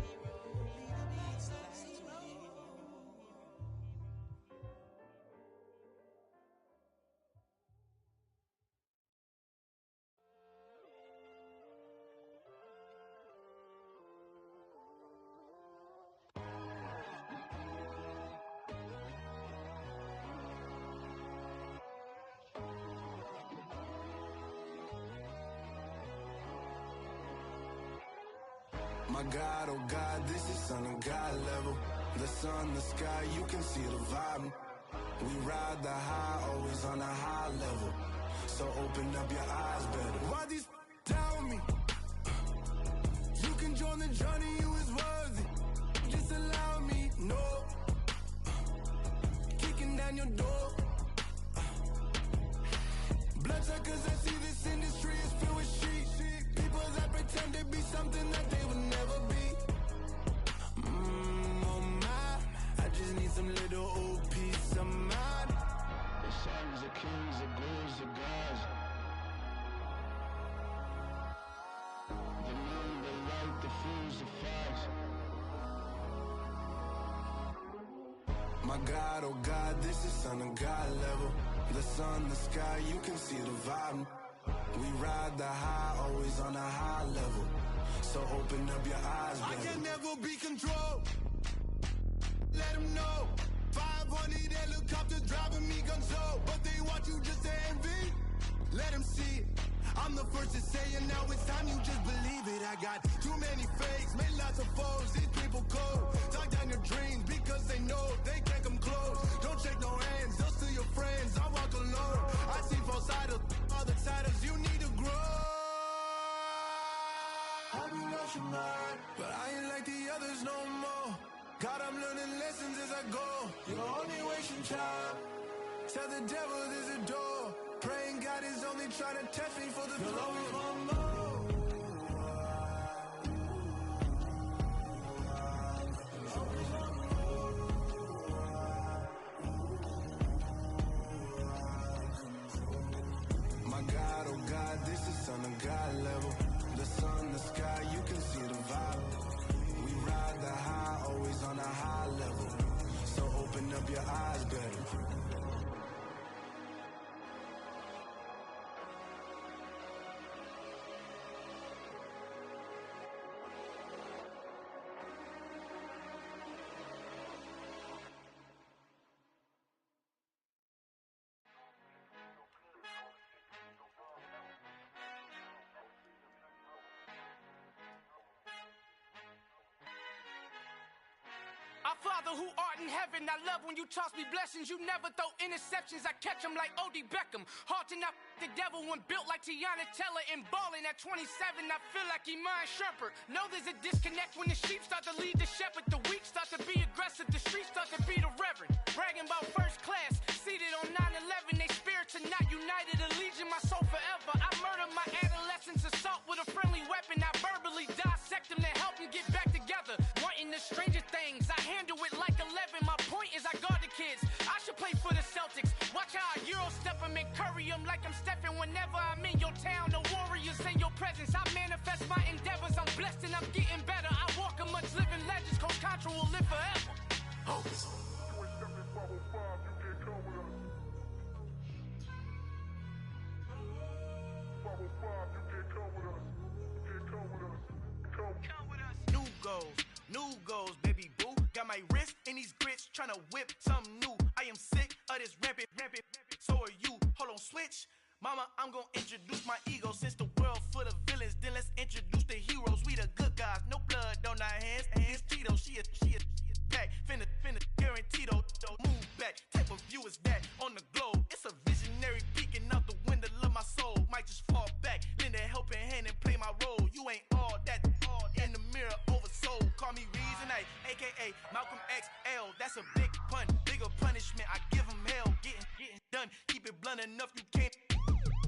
S8: My God, oh God, this is Son of God level. The sun, the sky, you can see the vibe. We ride the high, always on a high level. So open up your eyes better. Why these tell me? You can join the journey, you is worthy. Just allow me, no. Kicking down your door. Bloodsuckers, I see this industry is filled with sheep. People that pretend to be something that they would never be. Oh my, I just need some little old peace of mind. The sons of kings, the ghouls, the gods. The moon, the light, the fools, the facts. My God, oh God, this is Son of God level. The sun, the sky, you can see the vibe. We ride the high, always on a high level. So open up your eyes, baby. I can never be controlled. Let them know. 500 helicopters driving me gonzo. But they want you just to envy. Let them see it. I'm the first to say it, now it's time you just believe it. I got too many fakes, made lots of foes. These people cold. Talk down your dreams because they know they can't come close. Don't shake no hands, they'll steal your friends. I walk alone. I see false idols, other titles, you need to grow. I've been lost your mind, but I ain't like the others no more. God, I'm learning lessons as I go. You're only wasting time. Tell the devil there's a door. Praying God is only trying to test me for the throne. You'll always want more. My God, oh God, this is Son of God level. The sun, the sky, you can see the vibe. We ride the high, always on a high level. So open up your eyes better.
S9: Our Father who art in heaven, I love when you toss me blessings. You never throw interceptions, I catch them like O.D. Beckham. Hard to not the devil when built like Tiana Teller and balling at 27. I feel like Iman Shumpert. Know there's a disconnect when the sheep start to lead the shepherd. The weak start to be aggressive, the streets start to be the reverend. Bragging about first class, seated on 9/11. They spirits are not united, a legion, my soul forever. I murdered my adolescence, assault with a friendly weapon. I verbally bury him like I'm Stephen. Whenever I'm in your town, the warriors in your presence. I manifest my endeavors. I'm blessed and I'm getting better. I walk amongst living legends. Coach Contra will live forever. Oh. New goals, baby boo. Got my wrist in these grits, tryna whip something new. I am sick of this rampant. So are you. Hold on, switch. Mama, I'm gonna introduce my ego. Since the world full of villains, then let's introduce the heroes. We the good guys, no blood on our hands. Hands Tito, she a back. Finna guarantee though. Move back. Type of view is that on the globe? It's a visionary peeking out the window of my soul. Might just fall back, lend a helping hand and play my role. You ain't all that in the mirror oversold. Call me Reason A, aka Malcolm XL. That's a big pun, bigger punishment. I give him hell, getting done. Keep it blunt enough, you can't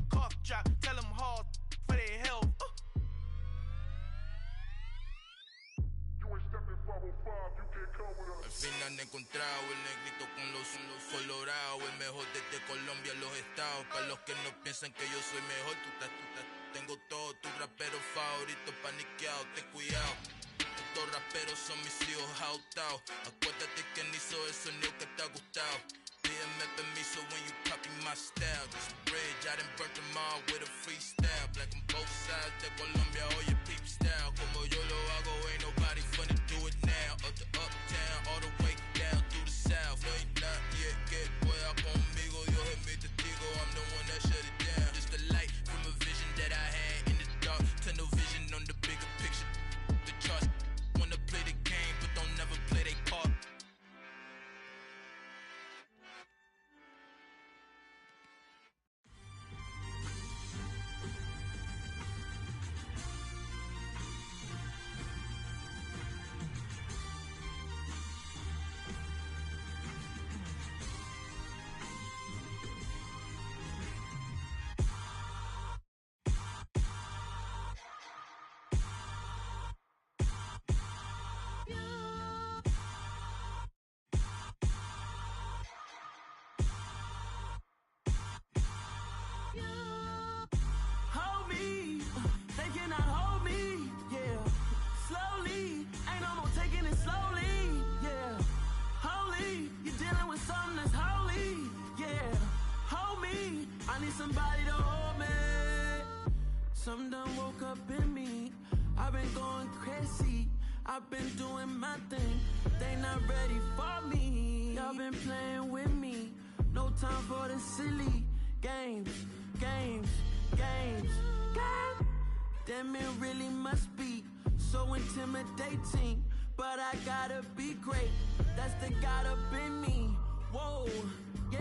S9: cough drop. Tell them hard for their health.
S10: Al fin han encontrado el negrito con los colorados, el mejor desde Colombia, los estados. Para los que no piensan que yo soy mejor, tengo todos tus raperos favoritos paniqueados, ten cuidado. Estos raperos son mis hijos jautados. Acuérdate que ni hizo el sonido que te ha gustado. Pídeme permiso when you copy my style. This bridge, I done burnt them all with a freestyle. Black on both sides de Colombia, oye peep style. Como yo lo hago, ain't nobody finna do it now. Up to uptown, all the way down through the south. No ain't not yet, get pueda conmigo. Dios es mi testigo, I'm the one that shut it down. Just a light from a vision that I had in the dark. Tunnel vision on the bigger picture. The charts wanna play the game, but don't never play their part.
S11: Somebody to hold me. Something done woke up in me. I've been going crazy. I've been doing my thing. They not ready for me. Y'all been playing with me. No time for the silly games. Damn, it really must be so intimidating. But I gotta be great. That's the God up in me. Whoa, yeah.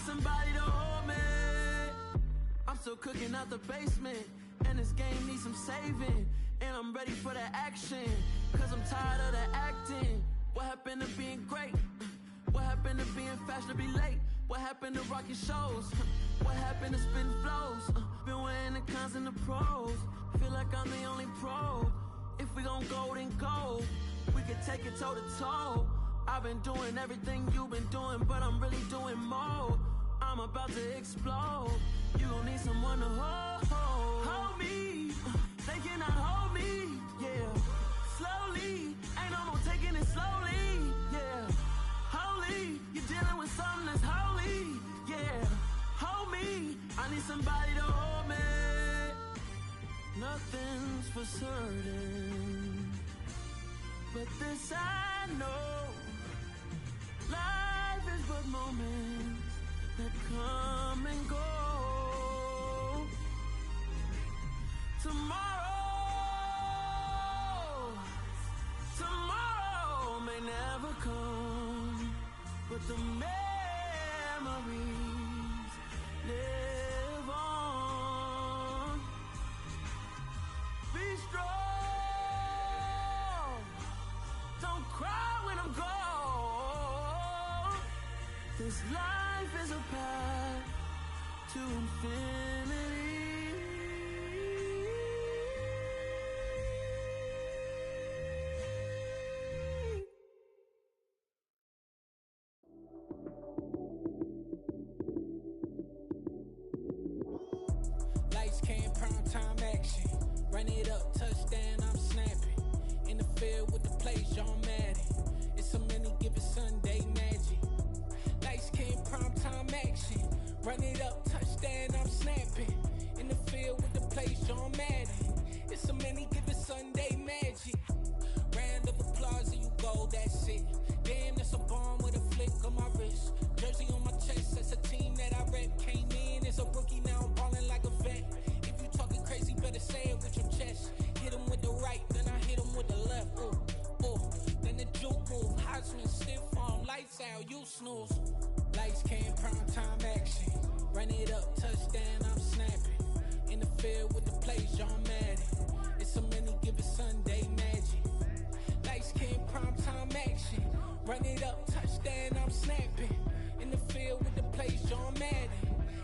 S11: Somebody to hold me. I'm still cooking out the basement, and this game needs some saving. And I'm ready for the action, cause I'm tired of the acting. What happened to being great? What happened to being fashionably late? What happened to rocking shows? What happened to spitting flows? Been weighing the cons and the pros. Feel like I'm the only pro. If we gon' go, then go. We can take it toe to toe. I've been doing everything you've been doing, but I'm really doing more. I'm about to explode. You gon' need someone to hold me. They cannot hold me, yeah. Slowly, ain't no more taking it slowly, yeah. Holy, you're dealing with something that's holy, yeah. Hold me, I need somebody to hold me. Nothing's for certain, but this I know. Life is but moments that come and go. Tomorrow may never come, but the memories live on. Be strong, don't cry when I'm gone. This life is a path to infinity.
S7: Lights came, prime time action. Run it up, touchdown, I'm snapping. In the field with the plays, John Madden. It's a many given Sunday magic. Lights came, prime time action. Run it up, touchdown, I'm snapping. In the field with the plays, John Madden. It's a many given Sunday magic. Round of applause and you go, that's it. Damn, that's a bomb with a flick on my wrist. Jersey on my chest, that's a team that I rep. Came in as a rookie, now I'm ballin' like a vet. If you talking crazy, better say it with your chest. Hit him with the right, then I hit him with the left. Ooh, ooh. Then the juke move, Heisman, stiff arm, lights out, you snooze. Lights came, prime time action. Run it up, touchdown, I'm snapping. In the field with the plays, John Madden. It's a many given Sunday magic. Lights came, prime time action. Run it up, touchdown, I'm snapping. In the field with the plays, John Madden.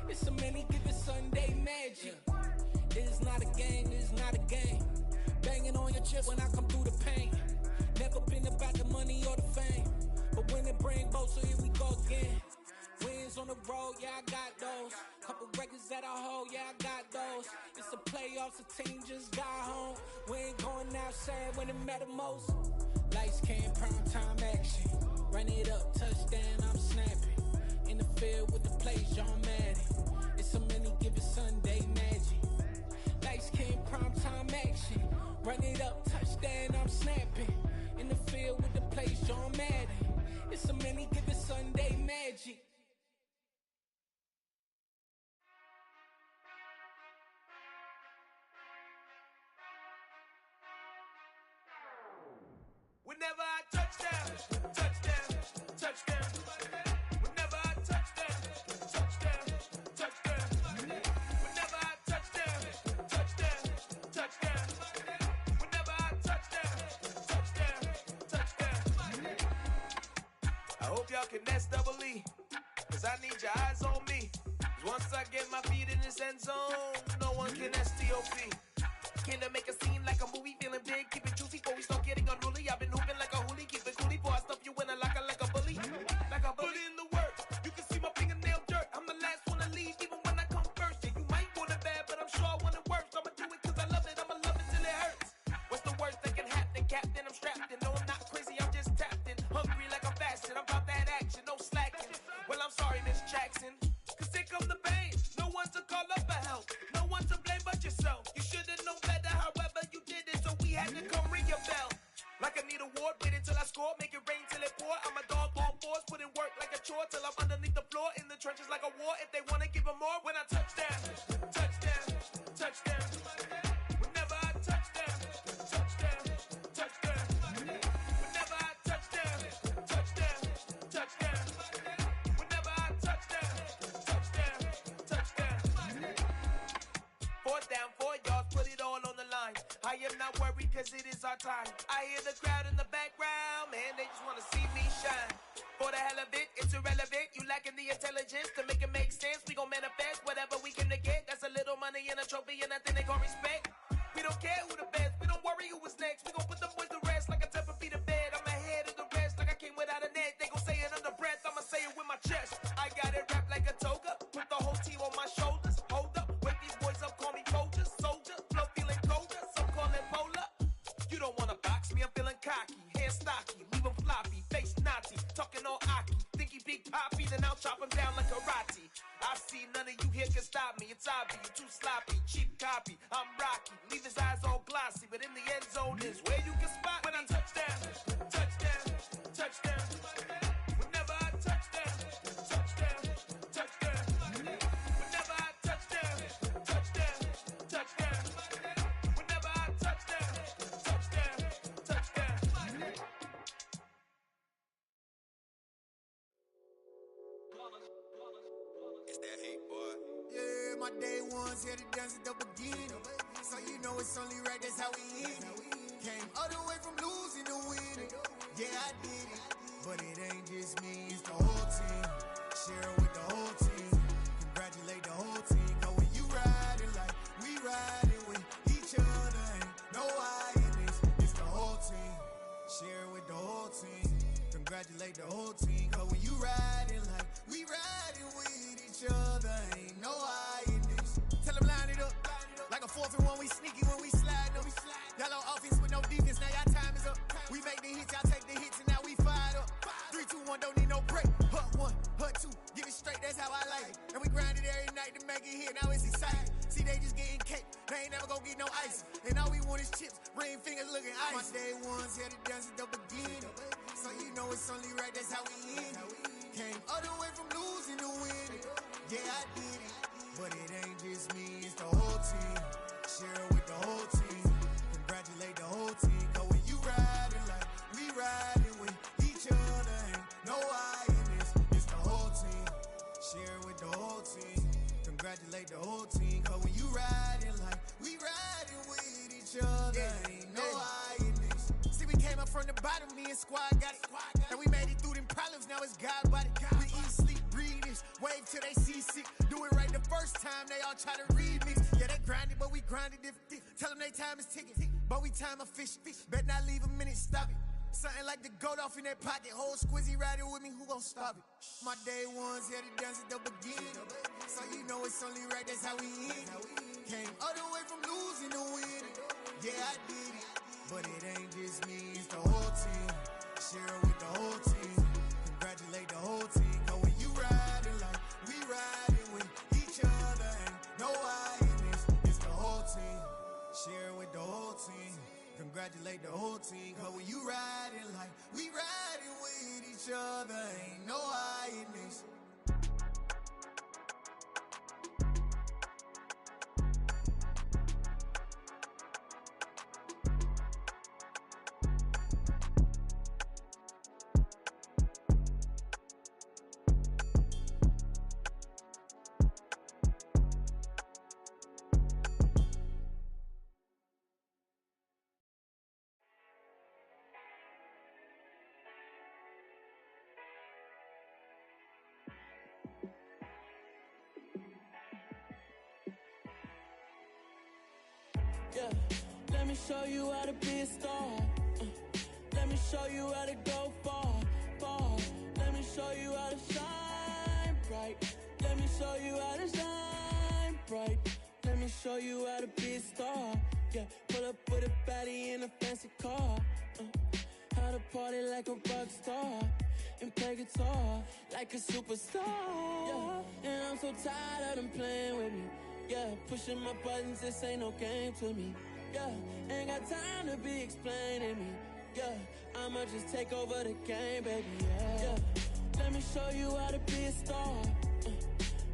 S7: It's a many given Sunday magic. It is not a game, it is not a game. Banging on your chest when I come through the pain. Never been about the money or the fame. But when it bring both, so here we go again. Wins on the road, yeah, I got those. Couple records that I hold, yeah, I got those. It's the playoffs, the team just got home. We ain't going outside when it matter most. Lights came, prime time action. Run it up, touchdown, I'm snapping. In the field with the plays, John Madden. It's a many given Sunday magic. Lights came, prime time action. Run it up, touchdown, I'm snapping. In the field with the plays, John Madden. It's a many given Sunday magic.
S9: Whenever I touchdown, touchdown, touchdown. Whenever I touchdown, touchdown, touchdown. Whenever I touchdown, touchdown, touchdown. Whenever I touchdown, touchdown, touchdown. I hope y'all can S-double-E, cause I need your eyes on me. Cause once I get my feet in this end zone, no one can S-T-O-P. Can I make a scene like a movie, feeling big, keep it juicy before we start getting unruly. I've been hooping like a hoolie, keep it coolie before I stuff you in a locker like a bully. Like a bully. Put in the work, you can see my fingernail dirt. I'm the last one to leave, even when I come first. Yeah, you might want it bad, but I'm sure I want it worse. I'ma do it cause I love it, I'ma love it till it hurts. What's the worst that can happen, Captain? I'm strapped in, no I'm not crazy, I'm just tapped in. Hungry like I'm fasting, I'm about that action, no slacking. Well, I'm sorry, Miss Jackson, cause here come the pain. No one to call up for help, no one to blame but yourself. You should've known better, however you did it, so we had to come ring your bell. Like I need a ward, wait until I score, make it rain till it pour. I'm a dog on fours, put in work like a chore till I'm underneath the floor, in the trenches like a war. If they wanna give them more, when I touchdown, touchdown, touchdown. Whenever I touchdown, touchdown, touchdown. Whenever I touchdown, touchdown, touchdown. Whenever I touchdown, touchdown, touchdown. 4th down, 4 yards, put it all on the line. I am not worried cause it is our time. I hear the crowd in the background, man, they just wanna see me shine. For the hell of it, it's irrelevant. You lacking the intelligence to make it make sense. We gon' manifest whatever we can to get. That's a little money and a trophy and nothing they gon' respect. We don't care who the best, we don't worry who was next. We gon' put them boys to rest like a 10 feet of bed. I'm ahead of the rest like I came without a net. They gon' say it under breath, I'ma say it with my chest. I got it wrapped like a toga, put the whole team on my shoulders. Hold up, wake these boys up, call me Folgers. Soldier, flow feeling colder, some call it polar. You don't wanna box me, I'm feeling cocky. Hair stocky, leave him floppy, face Nazi, talking all aki. Think he big poppy, then I'll chop him down like karate. I see none of you here can stop me. It's obvious, you too sloppy, cheap copy. I'm Rocky, leave his eyes all glossy, but in the end zone is where you can spot when I touchdown, touchdown, touchdown. Whenever I touchdown, touchdown, touchdown. Whenever I touchdown, touchdown, touchdown. Whenever I touchdown, touchdown, touchdown.
S8: It's that hate, boy.
S12: Yeah, my day ones here to dance at the beginning. So you know it's only right, that's how we end it. Came all the way from losing to winning. Yeah, I did it. But it ain't just me, it's the whole team. share it with the whole team. Congratulate the whole team. Cause when you riding like we riding with each other, ain't no I in this. It's the whole team. Share it with the whole team. Congratulate the whole team. Cause when you riding like we riding with each other, ain't no I in this. Tell them line it up. Like a 4th and 1, we sneaky when we slide up. Y'all on offense with no defense, now y'all time is up. We make the hits, y'all take the hits, and now we fired up. 3, 2, 1, don't need no break. Hut 1, hut 2, give it straight, that's how I like it. And we grind it every night to make it hit, now it's exciting. See, they just getting cake, they ain't never gonna get no ice. And all we want is chips, ring fingers looking ice. My day ones here to dance at the beginning. So you know it's only right, that's how we end it. Came all the way from losing to winning. Yeah, I did it. But it ain't just me, it's the whole team. Share it with the whole team. Congratulate the whole team. Cause when you riding like we riding with each other, ain't no I in this. It's the whole team. Share it with the whole team. Congratulate the whole team. Cause when you riding like we riding with each other, ain't no I in this. See, we came up from the bottom, me and squad got it. And we made it through them problems, now it's God body. We eat, sleep, breathe this. Wave till they see sick. Do it right the first time, they all try to remix. Yeah, they grinded, but we grinded different. Tell them they time is ticking, but we time a fish. Bet not leave a minute, stop it. Something like the goat off in their pocket. Whole squizzy riding with me, who gon' stop it? My day ones here to dance at the beginning. So you know it's only right, that's how we end it. Came all the way from losing to winning. Yeah, I did it. But it ain't just me, it's the whole team. Share it with the whole team. Congratulate the whole team. Cause when you riding like we riding with each other, ain't no I in this. It's the whole team. Share it with the whole team. Congratulate the whole team. Cause when you riding like we riding with each other, ain't no I in this.
S11: Yeah, let me show you how to be a star. Let me show you how to go far, far. Let me show you how to shine bright. Let me show you how to shine bright. Let me show you how to be a star. Yeah, pull up with a baddie in a fancy car. How to party like a rock star and play guitar like a superstar. Yeah, and I'm so tired of them playing with me. Yeah, pushing my buttons, this ain't no game to me. Yeah, ain't got time to be explaining me. Yeah, I'ma just take over the game, baby. Yeah, let me show you how to be a star.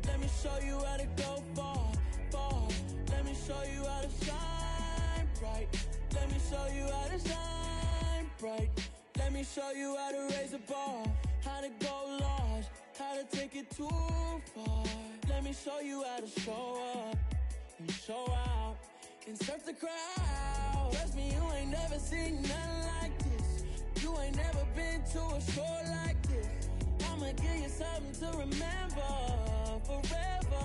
S11: Let me show you how to go far, far. Let me show you how to shine bright. Let me show you how to shine bright. Let me show you how to raise a bar, how to go large, how to take it too far. Let me show you how to show up and show out and surf the crowd. Trust me, you ain't never seen nothing like this. You ain't never been to a show like this. I'ma give you something to remember forever.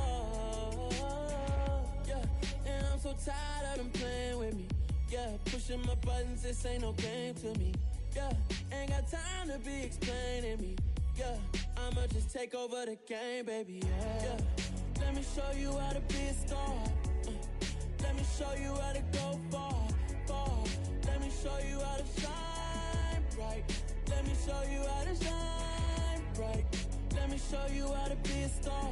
S11: Yeah, and I'm so tired of them playing with me. Yeah, pushing my buttons, this ain't no game to me. Yeah, ain't got time to be explaining me. Yeah, I'ma just take over the game, baby. Yeah, let me show you how to be a star. Let me show you how to go far, far. Let me show you how to shine bright. Let me show you how to shine bright. Let me show you how to be a star.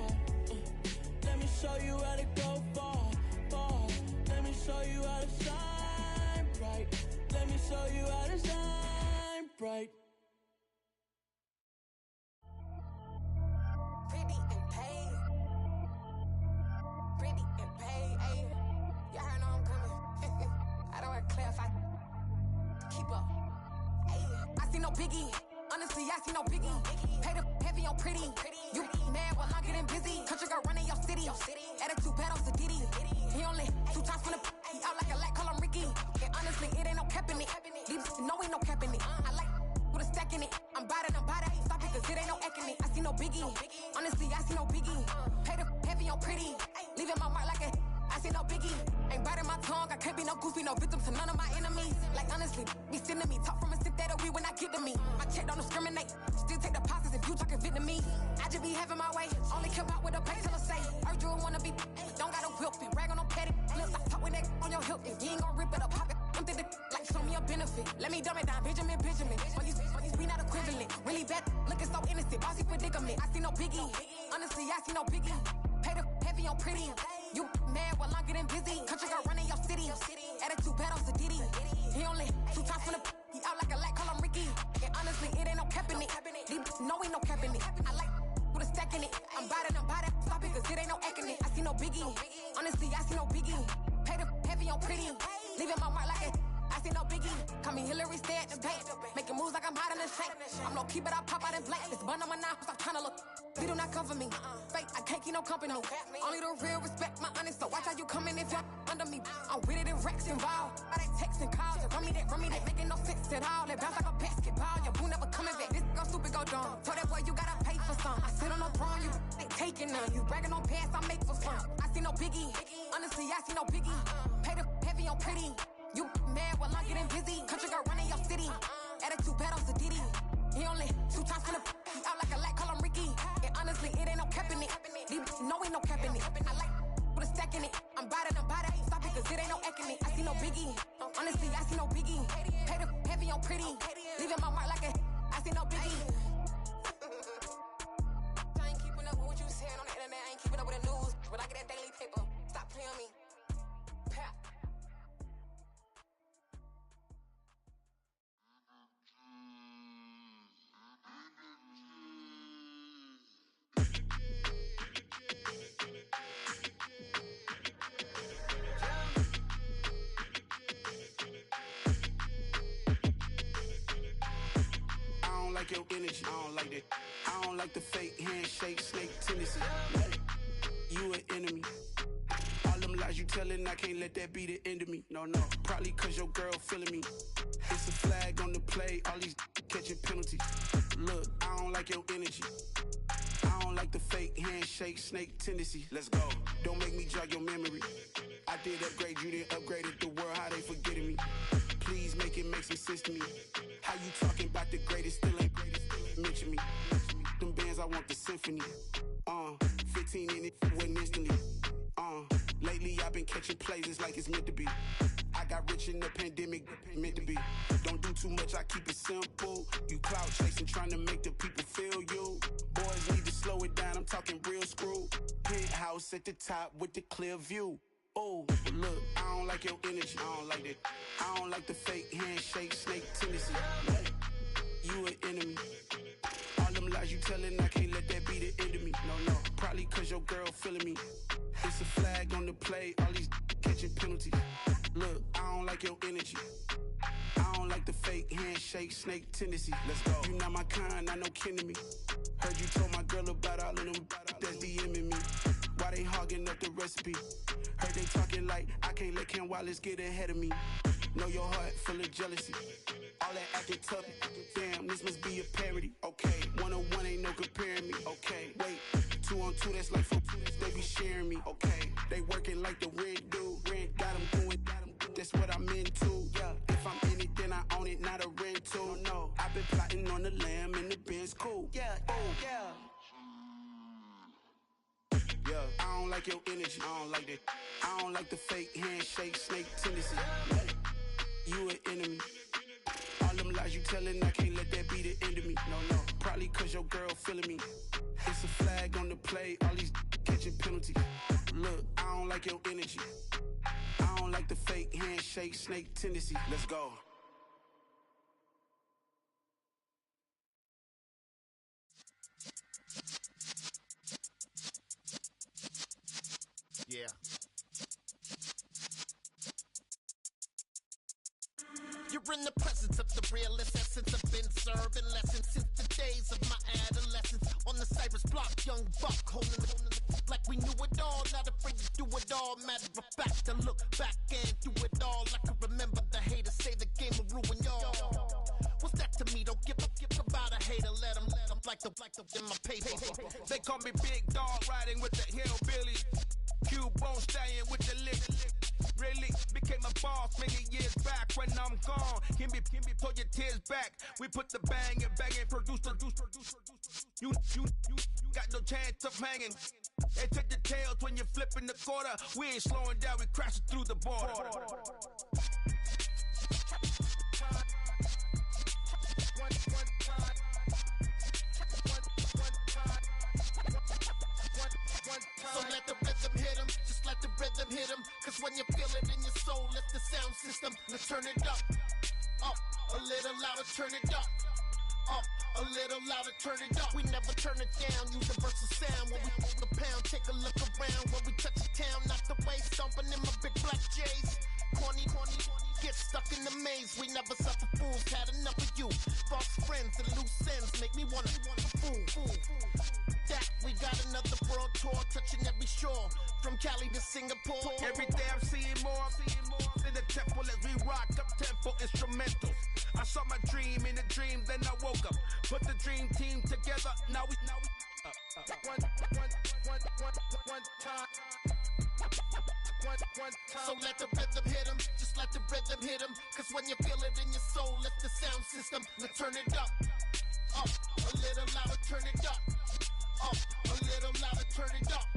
S11: Let me show you how to go far, far. Let me show you how to shine bright. Let me show you how to shine bright.
S13: Pretty and paid. Pretty and paid, ayy. Y'all heard know I'm coming. I don't want to clarify. Keep up. Ayy. I see no biggie. Honestly, I see no biggie. Pay the heavy on pretty. You mad while I'm getting busy. Country girl running your city. Attitude bad on Sadiddy. He only 2 times from the he out like a light, call him Ricky. And honestly, it ain't no cap in it. These know ain't no cap in it. I like with a stack in it. I'm bout it, stop it, cause it ain't no eck in it. I see no biggie. Honestly, biggie. Ain't biting my tongue, I can't be no goofy, no victim to none of my enemies. Like honestly, be sending me talk from a stick that'll be when I get to me. My check don't discriminate, still take deposits if you talking Vietnamese. I just be having my way, only care about what the pay teller say. Urge you wanna be, don't gotta whip it, rag on no petty. Look, I talk with that on your hip, if you ain't gon' rip it up, pop it. I'm thinking like show me a benefit. Let me dumb it down, Benjamin. We not equivalent, really bad, looking so innocent, bossy predicament. I see no biggie, honestly, I see no biggie. Pay the heavy on pretty. You mad while I'm getting busy. Country girl running your city. Attitude bad on Diddy. He only 2 times from the he out like a light, call him Ricky. And honestly, it ain't no cap in it. No, ain't no cap in it. I like with a stack in it. I'm by that. Stop it, cause it ain't no acting it. I see no biggie. Honestly, I see no biggie. Pay the heavy on pretty. Leaving my mark like it. I see no biggie. Call me Hillary, stay at the bank. Making moves like I'm hiding in shape. I'm low key, but I pop out in blank. This bun on my knife, stop trying to look. They do not cover me. Fake, I can't keep no company. Only the real respect my honest. So watch how you coming if you're under me. I'm with it in Rex involved. I they text and calls and run me that. Making no sense at all. They bounce like a basketball. Your boo never coming back. This go stupid, go dumb. Told that boy you gotta pay for some. I sit on no throne, you ain't taking none. You bragging on pants, I make for fun. I see no biggie. Honestly, I see no biggie. Pay the heavy on pretty. You mad while I'm getting busy. Country girl running your city. Attitude bad on Diddy. He only 2 times from the he out like a light, call him Ricky. And honestly, it ain't no cap in it. No, ain't no cap in it. I like with a stack in it. I'm by that. Stop it, cause it ain't no acting it. I see no biggie. Honestly, I see no biggie. Pay the heavy on pretty. Leaving my mark like a I see no biggie. I ain't keeping up with what you saying on the internet. I ain't keeping up with the news. But I get that daily paper. Stop playing on me. Pap.
S8: Like your energy, I don't like that. I don't like the fake handshake, snake tendency. You an enemy. All them lies you telling, I can't let that be the end of me. No, probably cause your girl feeling me. It's a flag on the play, all these catching penalties. Look, I don't like your energy. I don't like the fake handshake, snake tendency. Let's go. Don't make me jog your memory. I did upgrade, you didn't upgrade it. The world, how they forgetting me. Please make it make some sense to me. How you talking about the greatest, still ain't mention me. Them bands, I want the symphony. 15 in it, wasn't instantly. Lately I've been catching plays, it's like it's meant to be. I got rich in the pandemic, meant to be. Don't do too much, I keep it simple. You clout chasing, trying to make the people feel you. Boys need to slow it down, I'm talking real screw. Penthouse at the top with the clear view. Oh, look, I don't like your energy, I don't like that. I don't like the fake handshake, snake tendency. You an enemy. All them lies you telling, I can't let that be the end of me. No, probably cause your girl feeling me. It's a flag on the play, all these catching penalties. Look, I don't like your energy. I don't like the fake handshake, snake tendency. Let's go. You not my kind, not no kin to me. Heard you told my girl about all of them that's DMing me. Why they hogging up the recipe? Heard they talking like I can't let Ken Wallace get ahead of me. Know your heart full of jealousy. All that acting tough. Damn, this must be a parody. Okay, 1-on-1 ain't no comparing me. Okay, wait, 2-on-2 that's like 4 they be sharing me. Okay, they working like the rent do. Rent got them doing. That's what I'm into. Yeah, if I'm in it, then I own it, not a rental. No, I've been plotting on the lamb and the Benz cool. Yeah, yeah. Yeah, I don't like your energy, I don't like that. I don't like the fake handshake, snake tendency. You an enemy. All them lies you telling, I can't let that be the end of me. No, probably cause your girl feeling me. It's a flag on the play, all these catching penalties. Look, I don't like your energy. I don't like the fake handshake, snake tendency. Let's go.
S14: Yeah. You're in the presence of the realest essence. I've been serving lessons since the days of my adolescence. On the Cypress block, young buck holding it like we knew it all. Not afraid to do it all. Matter of fact, to look back and do it all. I can remember the haters say the game will ruin y'all. What's that to me? Don't give about a hater. Let them like the in my paper.
S15: They call me Big Dog, riding with the hillbilly. Cubone staying with the lift. Really became a boss many years back. When I'm gone, can be pull your tears back. We put the bang and produce. You got no chance of hanging. They take the tails when you're flipping the quarter. We ain't slowing down, we crashing through the border.
S14: So let the rhythm hit him, just let the rhythm hit him. Cause when you feel it in your soul, it's the sound system. Let's turn it up, a little louder, turn it up, a little louder, turn it up. We never turn it down, universal sound. When we hold the pound, take a look around. When we touch the town, knock the way, stomping in my big black J's. Corny, get stuck in the maze. We never suffer fools, had enough of you. False friends and loose ends make me wanna fool. That we got another world tour, touching every shore, from Cali to Singapore.
S15: Every day I'm seeing more in the temple as we rock up tempo instrumentals. I saw my dream in a dream, then I woke up. Put the dream team together. Now we one time.
S14: So let the rhythm hit him, just let the rhythm hit him. Cause when you feel it in your soul, it's the sound system. Let's turn it up, a little louder, turn it up, a little louder, turn it up.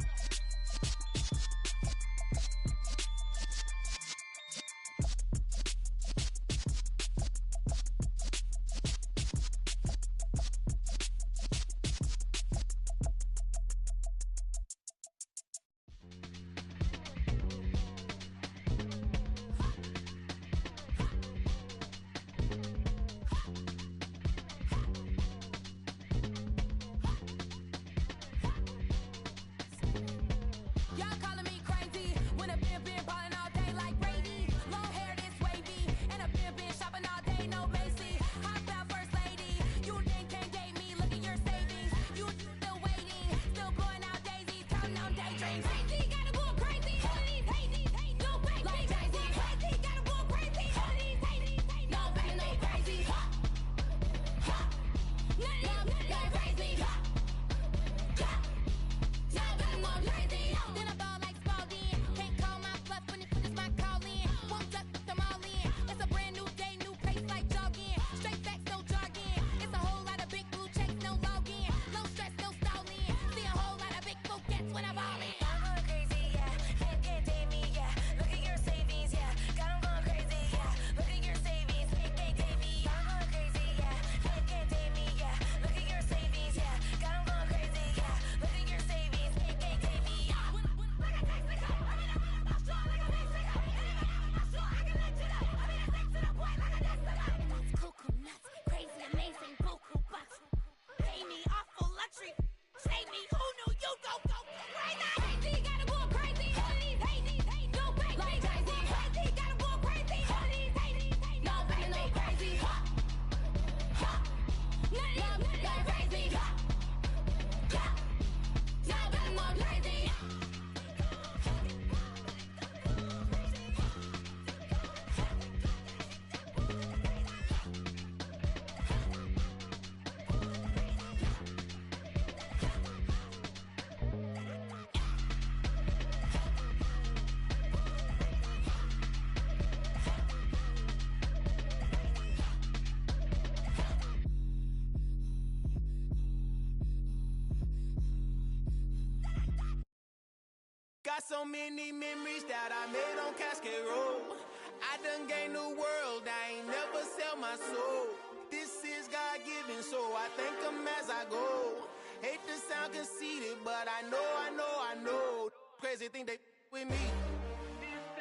S11: Got so many memories that I made on Cascade Road. I done gained the world, I ain't never sell my soul. This is God-given, so I thank him as I go. Hate to sound conceited, but I know. Crazy thing they with me.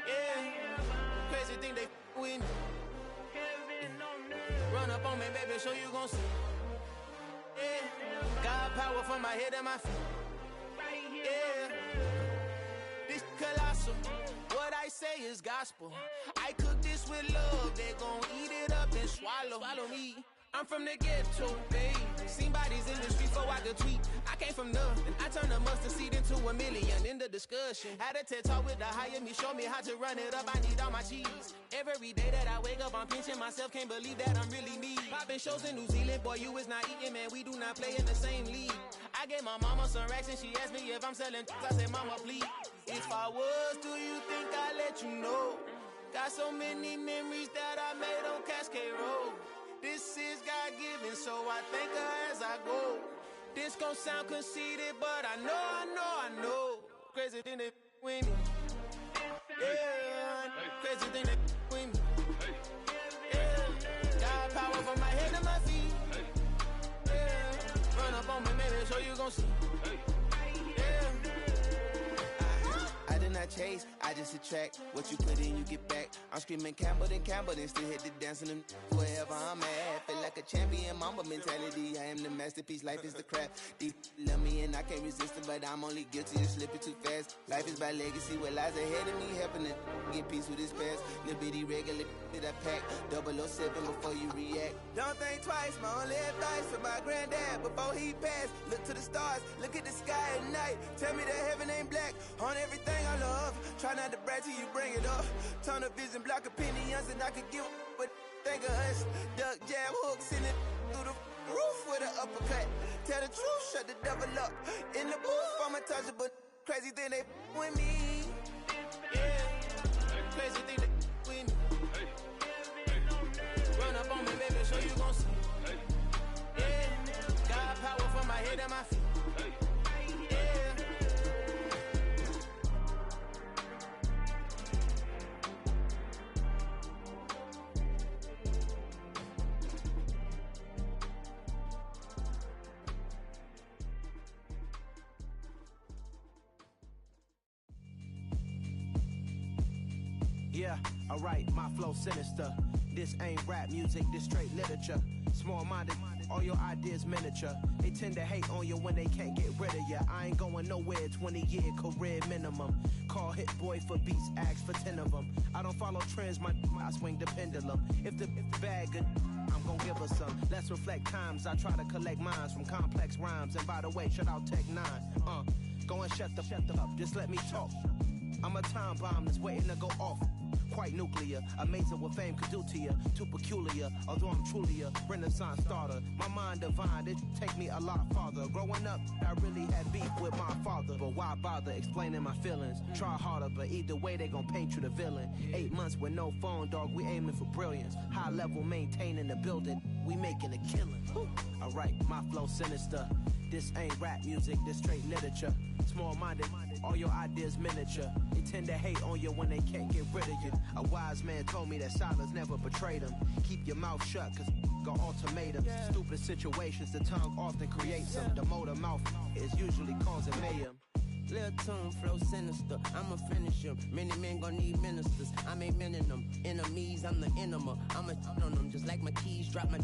S11: Yeah, crazy thing they with me. Run up on me, baby, so you gon' see. Yeah, got power from my head and my feet. Yeah. This colossal, what I say is gospel. I cook this with love, they gon' eat it up and swallow me. I'm from the ghetto, baby. Seen bodies in the streets before I could tweet. I came from nothing. I turned a mustard seed into a million in the discussion. Had a TED talk with the higher me, show me how to run it up. I need all my cheese. Every day that I wake up, I'm pinching myself. Can't believe that I'm really me. Popping shows in New Zealand, boy, you is not eating, man. We do not play in the same league. I gave my mama some racks and she asked me if I'm selling. I said, mama, please.
S12: If I was, do you think I'd let you know? Got so many memories that I made on Cascade Road. This is God-given, so I thank her as I go. This gon' sound conceited, but I know. Crazy thing that with me. Yeah, crazy thing that with me. Yeah, got power from my head to my feet. Yeah, run up on me, baby, so you gon' see. I did not chase, I just attract. What you put in, you get back. I'm screaming Campbell, then still hit the dancing and wherever I'm at. Feel like a champion, mamba mentality. I am the masterpiece, life is the crap. Deep love me and I can't resist it, but I'm only guilty of slipping too fast. Life is by legacy, what lies ahead of me, helping to get peace with this past. Little bitty regular that I pack, 007 before you react. Don't think twice, my only advice for my granddad before he passed. Look to the stars, look at the sky at night. Tell me that heaven ain't black on everything I love. Try not to brag till you bring it up. Tunnel vision, block opinions, and I could give but think of us. Duck jab hooks in it through the roof with an uppercut. Tell the truth, shut the devil up. In the booth, I'm untouchable. Crazy thing they with me. Yeah, crazy thing they with me. Run up on me, baby, so you gon' see. Yeah, got power from my head and my feet.
S16: Yeah, alright, my flow sinister. This ain't rap music, this straight literature. Small-minded, all your ideas miniature. They tend to hate on you when they can't get rid of you. I ain't going nowhere, 20-year career minimum. Call Hit Boy for beats, ask for 10 of them. I don't follow trends, I swing the pendulum. If the bag good, I'm gon' give her some. Let's reflect times, I try to collect minds from complex rhymes. And by the way, shout out Tech 9. Go and shut the up, just let me talk. I'm a time bomb that's waiting to go off. Quite nuclear, amazing what fame could do to you. Too peculiar, although I'm truly a renaissance starter. My mind divine, it take me a lot farther. Growing up, I really had beef with my father. But why bother explaining my feelings? Try harder, but either way they gon' paint you the villain. 8 months with no phone, dog, we aiming for brilliance. High level maintaining the building, we making a killing. Alright, my flow sinister. This ain't rap music, this straight literature. Small-minded, all your ideas miniature. They tend to hate on you when they can't get rid of you. A wise man told me that silence never betrayed him. Keep your mouth shut, cause got ultimatums. Stupid situations, the tongue often creates them. The motor mouth is usually causing mayhem.
S17: Lil' tune, flow sinister, I'ma finish him. Many men gon' need ministers, I'm aiming them. Enemies, I'm the enema, I'ma on them. Just like my keys, drop my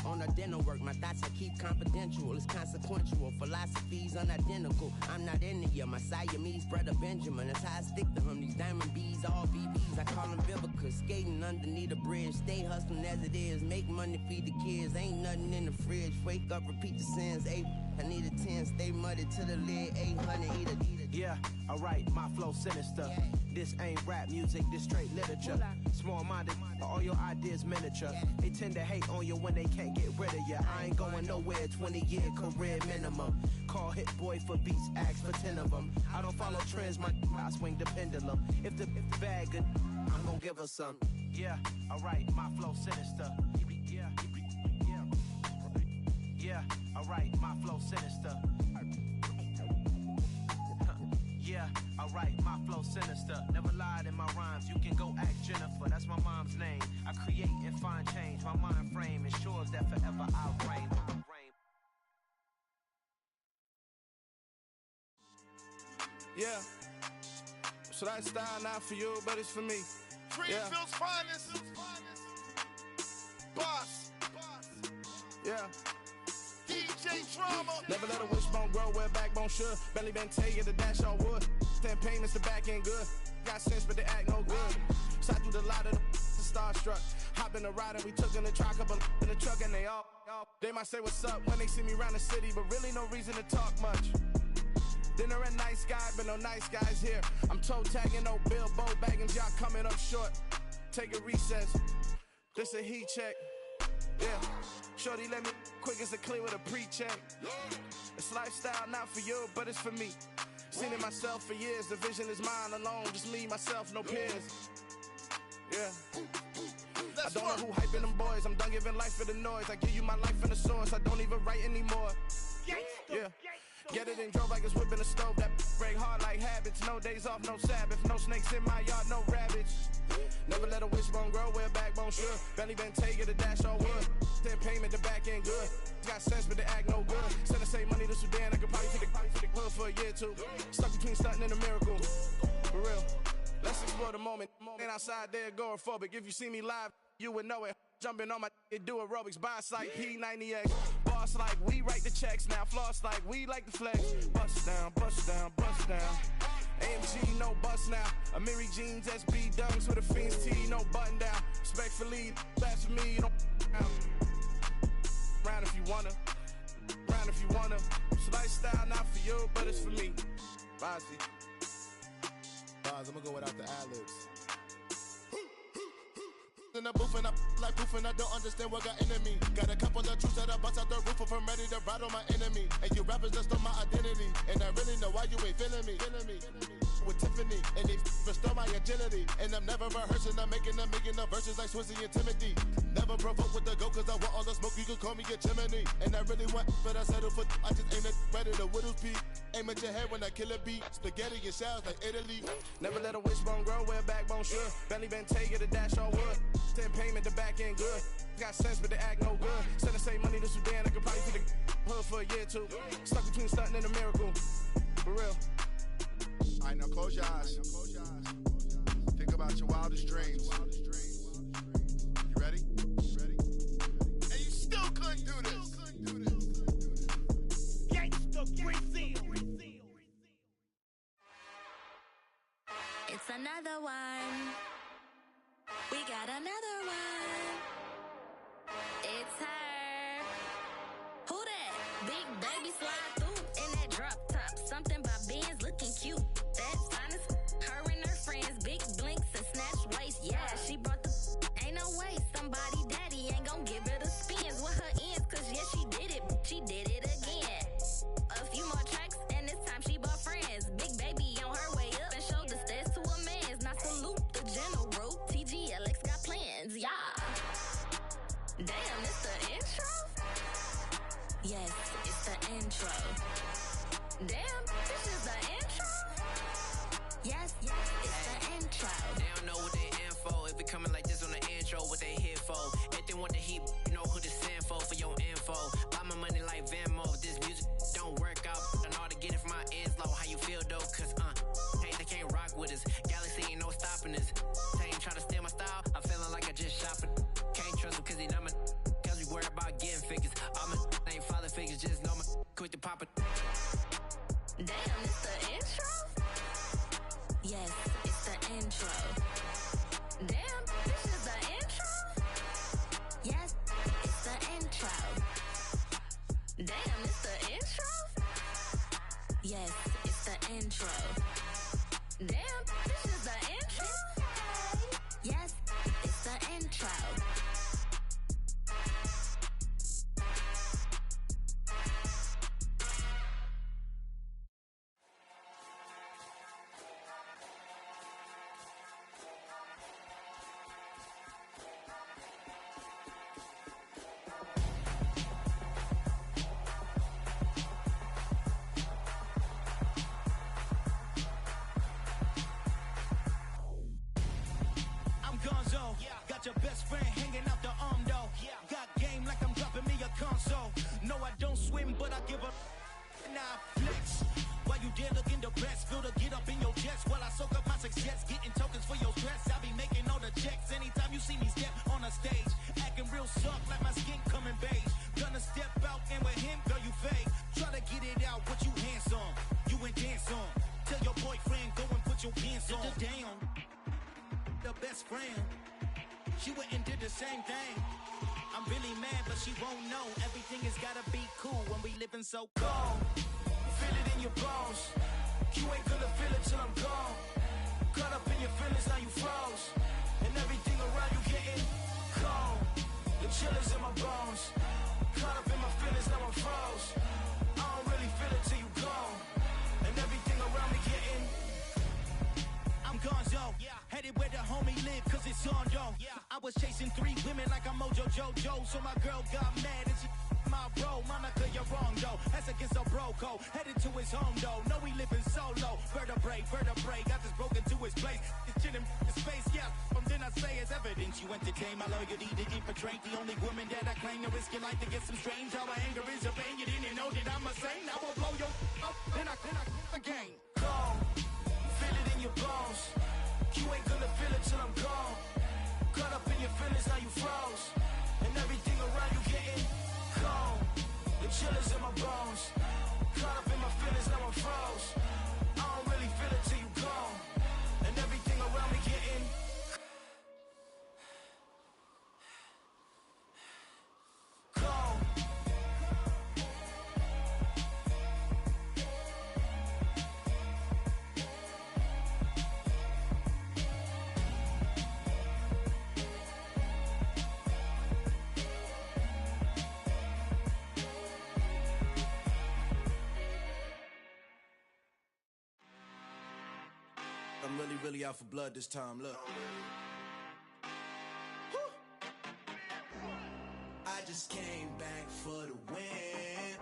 S17: on a dental work. My thoughts I keep confidential, it's consequential. Philosophies unidentical, I'm not into you. My Siamese brother Benjamin, that's how I stick to him. These diamond bees, all BBs, I call them Vivica. Skating underneath a bridge, stay hustling as it is. Make money, feed the kids, ain't nothing in the fridge. Wake up, repeat the sins, I need a 10, stay muddy to the lid, 800, eat a.
S16: Yeah, alright, my flow sinister. This ain't rap music, this straight literature. Small-minded, all your ideas miniature. They tend to hate on you when they can't get rid of you. I ain't going nowhere, 20-year career minimum. Call Hit Boy for beats, ask for 10 of them. I don't follow trends, I swing the pendulum. If the bag good, I'm gon' give her some. Yeah, alright, my flow sinister. Yeah, alright, my flow sinister. Yeah, alright, my flow sinister. Never lied in my rhymes, you can go ask Jennifer. That's my mom's name. I create and find change. My mind frame ensures that forever I'll reign.
S18: Yeah, so that style not for you, but it's for me.
S19: Greenfield's finest. Boss.
S18: Yeah.
S19: DJ Drama.
S18: Never let a wishbone grow where backbone should. Belly been taking the dash on wood. 10 payments, the back ain't good. Got sense, but they act no good. Shot through the lot of the starstruck. Hop in the ride and we took in the truck, couple in the truck and they all. They might say what's up when they see me around the city, but really no reason to talk much. Dinner at nice guy, but no nice guys here. I'm toe tagging, no Bilbo baggins, y'all coming up short. Take a recess. This a heat check. Yeah. Shorty let me quick as a clear with a pre-check. It's lifestyle not for you, but it's for me. Seen it myself for years, the vision is mine alone, just me, myself, no peers. Yeah. I don't know who hyping them boys, I'm done giving life for the noise. I give you my life in the source, I don't even write anymore. Yeah. Get it and drove like it's whipping a stove. That break hard like habits. No days off, no Sabbath. No snakes in my yard, no rabbits. Never let a wishbone grow where a backbone should. Belly been take the dash all wood. Then payment, the back end good. Got sense, but the act no good. Send the same money to Sudan. I could probably take the hood for a year or two. Stuck between stunting and a miracle. For real. Let's explore the moment. Ain't outside there agoraphobic. If you see me live, you would know it. Jumping on my do aerobics, boss like P90X. Boss like we write the checks now. Floss like we like the flex. Bust down, bust down, bust down. AMG, no bust now. Amiri jeans, SB dunks with a Fiends T, no button down. Respectfully, that's for me, you don't round if you wanna. Round if you wanna. It's lifestyle, not for you, but it's for me. Bozzy.
S20: I'm gonna go without the ad-libs. In the booth and I like proof and I don't understand what got into me. Got a couple of truths that I bust out the roof if I'm ready to ride on my enemy. And you rappers just stole my identity, and I really know why you ain't feeling me. With Tiffany, and they restore my agility. And I'm never rehearsing, I'm making a million of verses like Swizzy and Timothy. Never provoke with the go, cause I want all the smoke, you can call me a chimney. And I really want, but I settle for, I just ain't ready to whittles pee. Aim at your head when I kill a beat. Spaghetti and shells like Italy.
S18: Never let a wishbone grow where a backbone should. Belly been take the dash all wood. Then payment, the back end good. Got sense, but the act no good. Send the same money to Sudan, I could probably take the hood for a year or two. Stuck between stunting and a miracle. For real.
S20: Alright, now close your eyes. Think about your wildest dreams. You ready? And you still couldn't do this.
S21: Gangsta Brazil. It's another one. We got another one. It's her. Who that? Big baby slide through in that drop top. Something by Benz looking cute. That's honest. Her and her friends, big blinks and snatch waist. Yeah, she brought the. Ain't no way somebody daddy ain't gon' give her the spins with her ends. Cause yeah, she did it. She did it again. A few more tracks and this time she bought friends. Big baby on her way up and showed the stairs to a man's. Now salute the general. TGLX got plans, yeah. Damn, it's the intro? Yes, it's the intro. Damn, this is the intro? Yes, it's the intro.
S22: They don't know what they info. If we coming like this on the intro, what they here for? If they want the heat, you know who to send for your info. Buy my money like Venmo. This music don't work out. I know how to get it from my ends low. How you feel though? Cause hey, they can't rock with us. Galaxy ain't no stopping us. Try to steal my style, I'm feeling like I just shopping. Can't trust him cause he not my cause we worried about getting figures. All my ain't father figures, just know my quick to pop it.
S21: Damn, it's the intro? Yes, it's the intro. Damn, this is the intro? Yes, it's the intro. Damn, it's the intro? Yes, it's the intro. Damn, this is the intro? Yes, it's the intro.
S23: Got your best friend hanging out the arm though. Got game like I'm dropping me a console. No, I don't swim, but I give a nah flex. While you there looking the best, feel the get up in your chest while I soak up my success, getting tokens for your stress. I be making all the checks anytime you see me step on a stage, acting real soft like my skin coming beige. Gonna step out and with him, girl, you fake. Try to get it out, but you handsome, you ain't dance on. Tell your boyfriend go and put your pants on. Down, the best friend. She went and did the same thing. I'm really mad, but she won't know. Everything has gotta be cool when we living so cold. Feel it in your bones. You ain't gonna feel it till I'm gone. Caught up in your feelings, now you froze. And everything around you getting cold. The chill is in my bones. Caught up in my feelings, now I'm froze. I don't really feel it till you gone. And everything around though. Headed where the homie live, cause it's on though. I was chasing 3 women like I'm Mojo Jojo, so my girl got mad and she my bro. Monica, you're wrong though. That's against a bro code. Headed to his home though. No, he living solo. Vertebrae. Got this broken to his place. It's chilling his face, yeah. From then I say it's evidence. You entertain my loyalty to infiltrate. The only woman that I claim to risk your life to get some strange. How my anger is a pain. You didn't know that I'm a saint. I will blow your up. Then I again. Gone. Feel it in your bones. You ain't gonna feel it till I'm gone. Caught up in your feelings, now you froze. And everything around you getting cold. The chill is in my bones. Caught up in my feelings, now I'm froze. I don't really feel it till you gone. And everything around me getting cold.
S16: I'm really out for blood this time, look. I just came back for the win.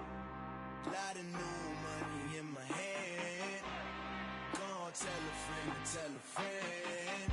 S16: Lot of new money in my hand. Gonna tell a friend to tell a friend.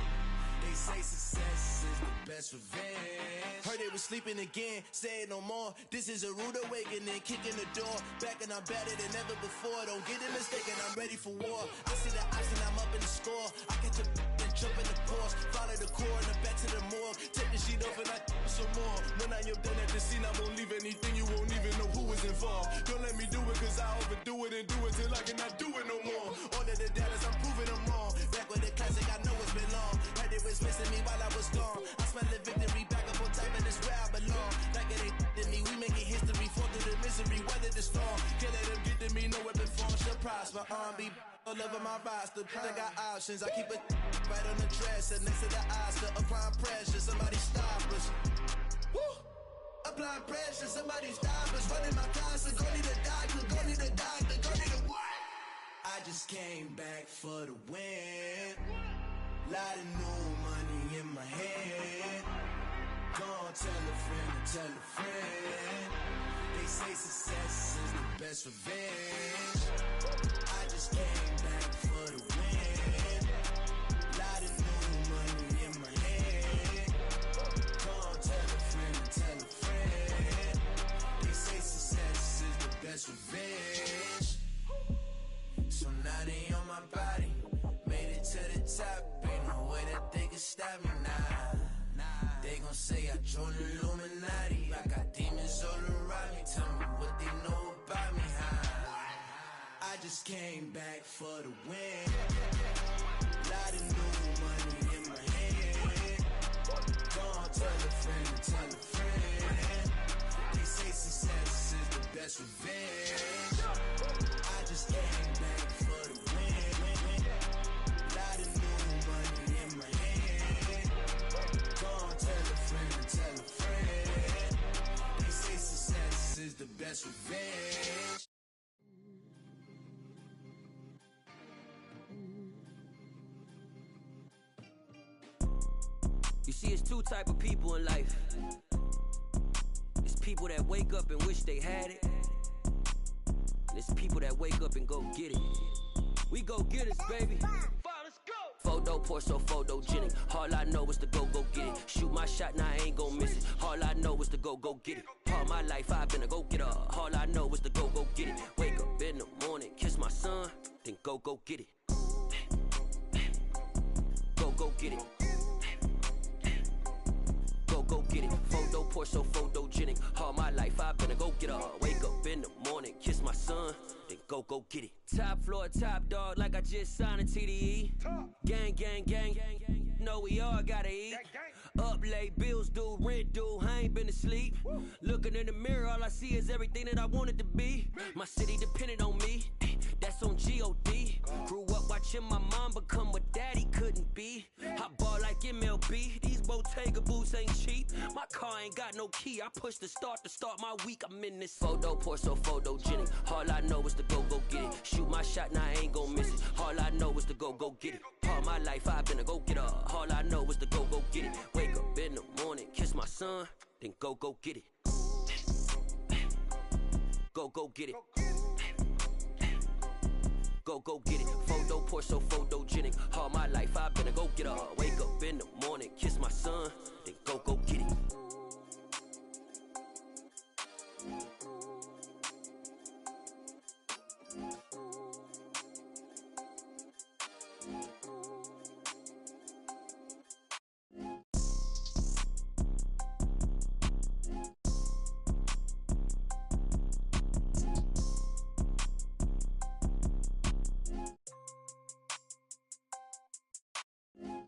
S16: They say success is the best revenge. Heard they was sleeping again, say it no more. This is a rude awakening, kicking the door. Back and I'm better than ever before. Don't get it mistaken, I'm ready for war. I see the option, I'm up in the score. I catch a and jump in the course. Follow the core and the back to the morgue. Take the sheet off and I some more. When I am done at the scene, I won't leave anything. You won't even know who is involved. Don't let me do it, cause I overdo it and do it till I cannot do it no more. All of the data, I'm proving them wrong. Back with the classic, I know it's been long. Heard they was missing me while I was gone. I smell the victory, back up on time, and it's where I belong. Like it ain't to me, we making history. Fall through the misery, weather the storm. Can't let them get to me, no weapon form should prosper. R&B all over my roster. I got options, I keep it right on the dresser. Next to the Oscar, applying pressure, somebody stop us. Woo! Applying pressure, somebody stop us. Running my concert, go need a doctor, go need a doctor, go need a what? I just came back for the win. Lot of new money in my hand. Gonna tell a friend to tell a friend. They say success is the best revenge. I just came back for the win. Lot of new money in my hand. Gonna tell a friend to tell a friend. They say success is the best revenge. So now they on my body. Made it to the top. Ain't no way that they can stop me now. They gon' say I joined the Illuminati. I got demons all around me. Tell me what they know about me, huh? I just came back for the win. Lot of new money in my hand. Gonna tell a friend to tell a friend. They say success is the best revenge. I just came back for the win. Lot of new money in my hand. Gonna tell a friend to tell a friend. They say success is the best revenge.
S6: You see, it's 2 type of people in life. It's people that wake up and wish they had it. And it's people that wake up and go get it. We go get it, baby. Photo poor, so photogenic. All I know is to go get it. Shoot my shot, now I ain't gon' miss it. All I know is to go get it. All my life I've been a go-getter. All I know is to go get it. Wake up in the morning, kiss my son, then go get it. Go get it. Go get it. Photo poor, so photogenic. All my life I've been a go-getter. Wake up in the morning, kiss my son, then go get it. Top floor, top dog, like I just signed a TDE. Gang. Know we all gotta eat. Up late, bills due, rent due, I ain't been asleep. Looking in the mirror, all I see is everything that I wanted to be. My city depended on me, that's on G.O.D. Grew up watching my mom become what daddy couldn't be. I ball like MLB, these Bottega boots ain't cheap. My car, ain't got no key. I push the start to start my week. I'm in this photo, pour so photogenic. All I know is to go get it. Shoot my shot, now I ain't gon' miss it. All I know is to go get it. All my life I've been a go-getter. All I know is to go get it. Wake up in the morning, kiss my son, then go get it. Go get it. Go get it. Photo, pour so photogenic. All my life I've been a go-getter. Wake up in the morning, kiss my son, then go get it.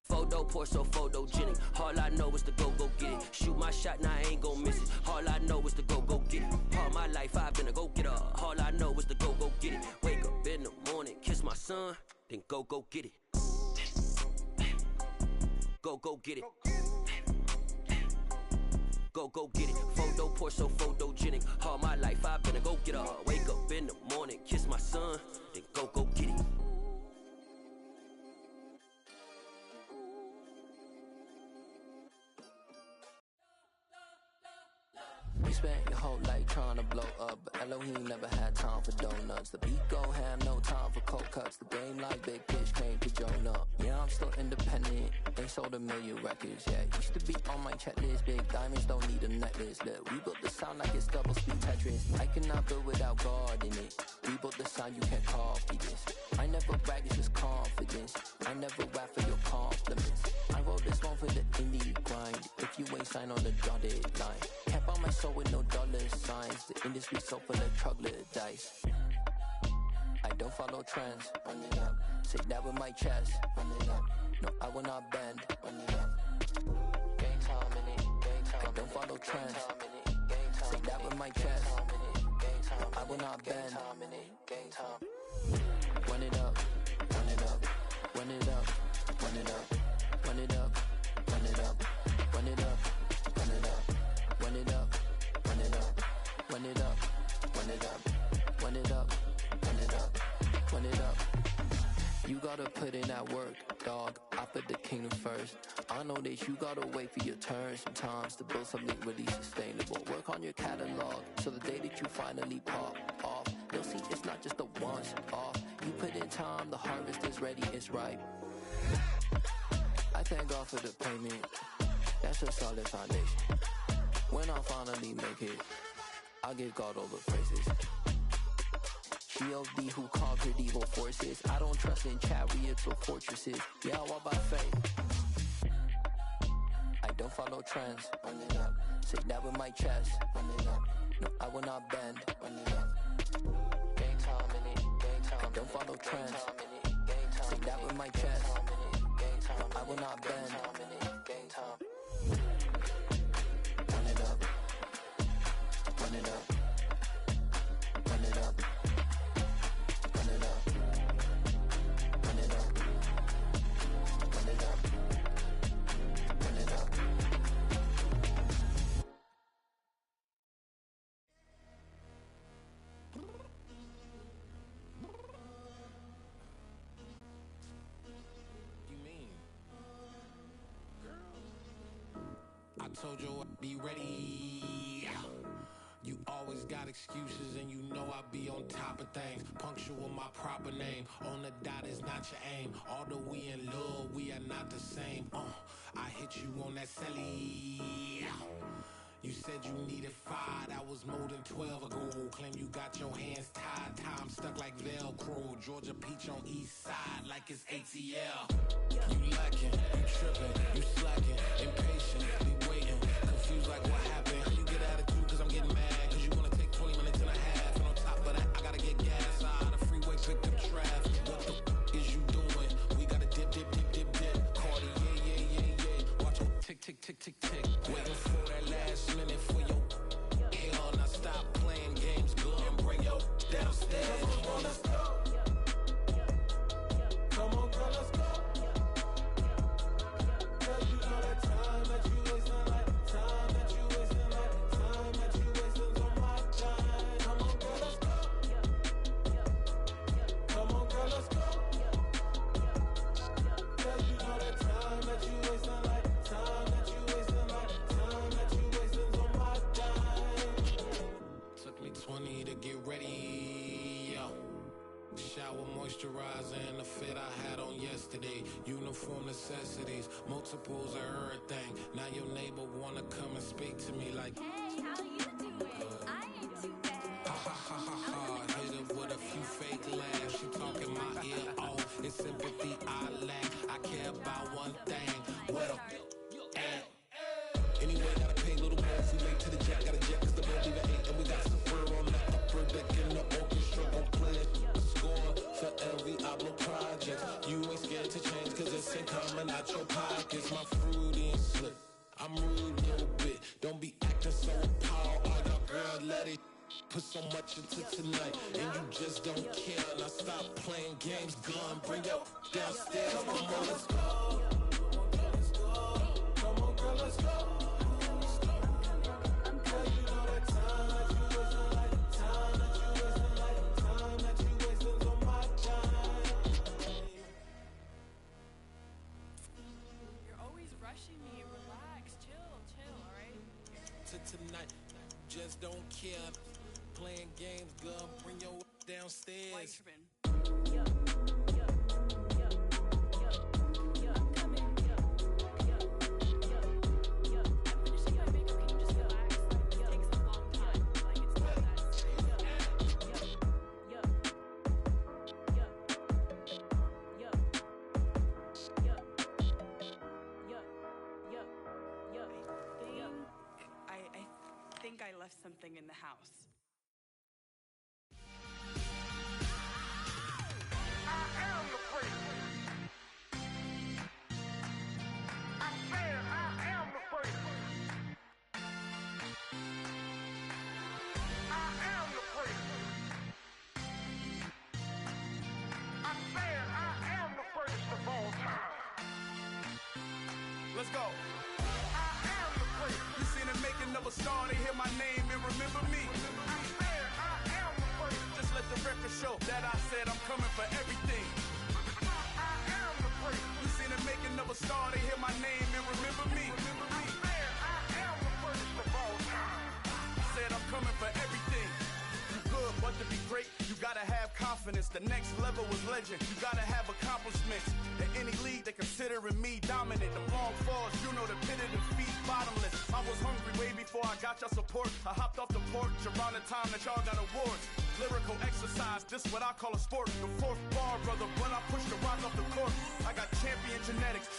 S6: Photo, pour so photogenic. All I know is to go get it. Shoot my shot, now I ain't gon' miss it. All I know is to go get it. All my life I've been a go-getter. All I know is to go get it. Wake up in the morning, kiss my son, then go get it. Go get it. Go get it. Photo, pour so photogenic. All my life I've been a go-getter. Wake up in the morning, kiss my son, then go get it.
S1: You spent your whole life trying to blow up, but Elohim never had time for donuts. The beat go ham, no time for cold cuts. The game like Big Fish came to Jonah. Yeah, I'm still independent, they sold 1 million records. Yeah, used to be on my checklist. Big diamonds don't need a necklace. Look, we built the sound like it's double speed Tetris. I cannot build without God in it. We built the sound, you can't copy this. I never brag, it's just confidence. I never rap for your compliments. I wrote this one for the indie grind. If you ain't signed on the dotted line, can't buy my soul with no dollar signs. The industry so full of troglodytes. I don't follow trends. Run it up. Say that with my chest. Run it up. No, I will not bend. Run it up. Gang time in it. Gang time. I don't follow trends. Say that with my chest. No, I will not bend. Gang time. Run it up. Run it up. Run it up. Run it up. Run it up. Run it up. Run it up. Run it up. Run it up. Run it up. Run it up. Run it up. Run it up. Run it up. Run it up. You gotta put in that work, dog. I put the kingdom first. I know that you gotta wait for your turn sometimes to build something really sustainable. Work on your catalog so the day that you finally pop off, you'll see it's not just a once off. You put in time, the harvest is ready, it's ripe. I thank God for the payment. That's a solid foundation. When I finally make it, I'll give God all the praises. G.O.D. who conquered evil forces. I don't trust in chariots or fortresses. Yeah, I walk by faith. I don't follow trends. Run it up. Say that with my chest. Run it up. No, I will not bend. Run it up. Gang time in it. Gang time. I don't follow trends. Say that with my chest. No, I will not bend. Gang time. Run it up. Run it up. Run it up. Run it up. Run it up. Run it up. Run it up.
S4: You mean? Girl, I told you I'd be ready. You always got excuses and you know I be on top of things. Punctual my proper name. On the dot is not your aim. Although we in love, we are not the same. I hit you on that celly. You said you needed 5, that was more than 12 ago. Claim you got your hands tied, time stuck like Velcro. Georgia Peach on east side like it's ATL. You lacking, you tripping, you slacking, impatient, be waiting, confused like what happened. How you get attitude cause I'm getting mad, cause you wanna take 20 minutes and a half. And on top of that, I gotta get gas out of the freeway, pick up traffic. What the is you doing? We gotta dip, dip, dip, dip, dip. Cardi, yeah. Watch it tick, tick, tick, tick, tick. Waiting for that last minute for your hell. Now stop playing games, go and bring your downstairs. Come on, let's go. Come on, girl, let's go. shower, moisturizer, and the fit I had on yesterday. Uniform necessities, multiples of everything. Now your neighbor wanna come and speak to me like,
S21: hey, how you doing? I ain't too bad.
S4: Ha ha ha ha ha. Hit her with a few fake laughs. She talking my ear off. It's sympathy I lack. I care about one thing. What a at. Anyway, gotta pay a little more if we late to the jack. Got a jet cause the bed leave at 8. And we got some fur on the upper deck. And the orchestra gon' play it. Score for every Oblo project. You ain't scared to change cause it's ain't coming out your pockets. My fruity and slip. I'm rude a little bit. Don't be acting so appalled. All y'all girl, let it put so much into tonight. And you just don't care. Now stop playing games. Gun, bring your downstairs. Come on, let's go. Come on, girl, let's go. Tonight, just don't care. Playing games, girl, bring your downstairs.
S2: I left something in the house.
S3: I am the freak. I said I am the freak. I am the freak. I said I am the first of all time.
S15: Let's go. You seen the making of a star, they hear my name and remember me.
S3: I said I am the first.
S15: Just let the record show that I said I'm coming for everything.
S3: I am the first.
S15: You seen the making of a star, they hear my name and remember me.
S3: I said I am the first of all time.
S15: Said I'm coming for everything. You good, but to be great, you gotta have confidence. The next level was legend. You gotta have accomplishments. In any league, they considering me dominant. The long falls, you know the pit of defeat, bottomless. I was hungry way before I got your support. I hopped off the porch around the time that y'all got awards. Lyrical exercise, this what I call a sport. The fourth bar, brother, when I push the rock off the court. I got champion genetics.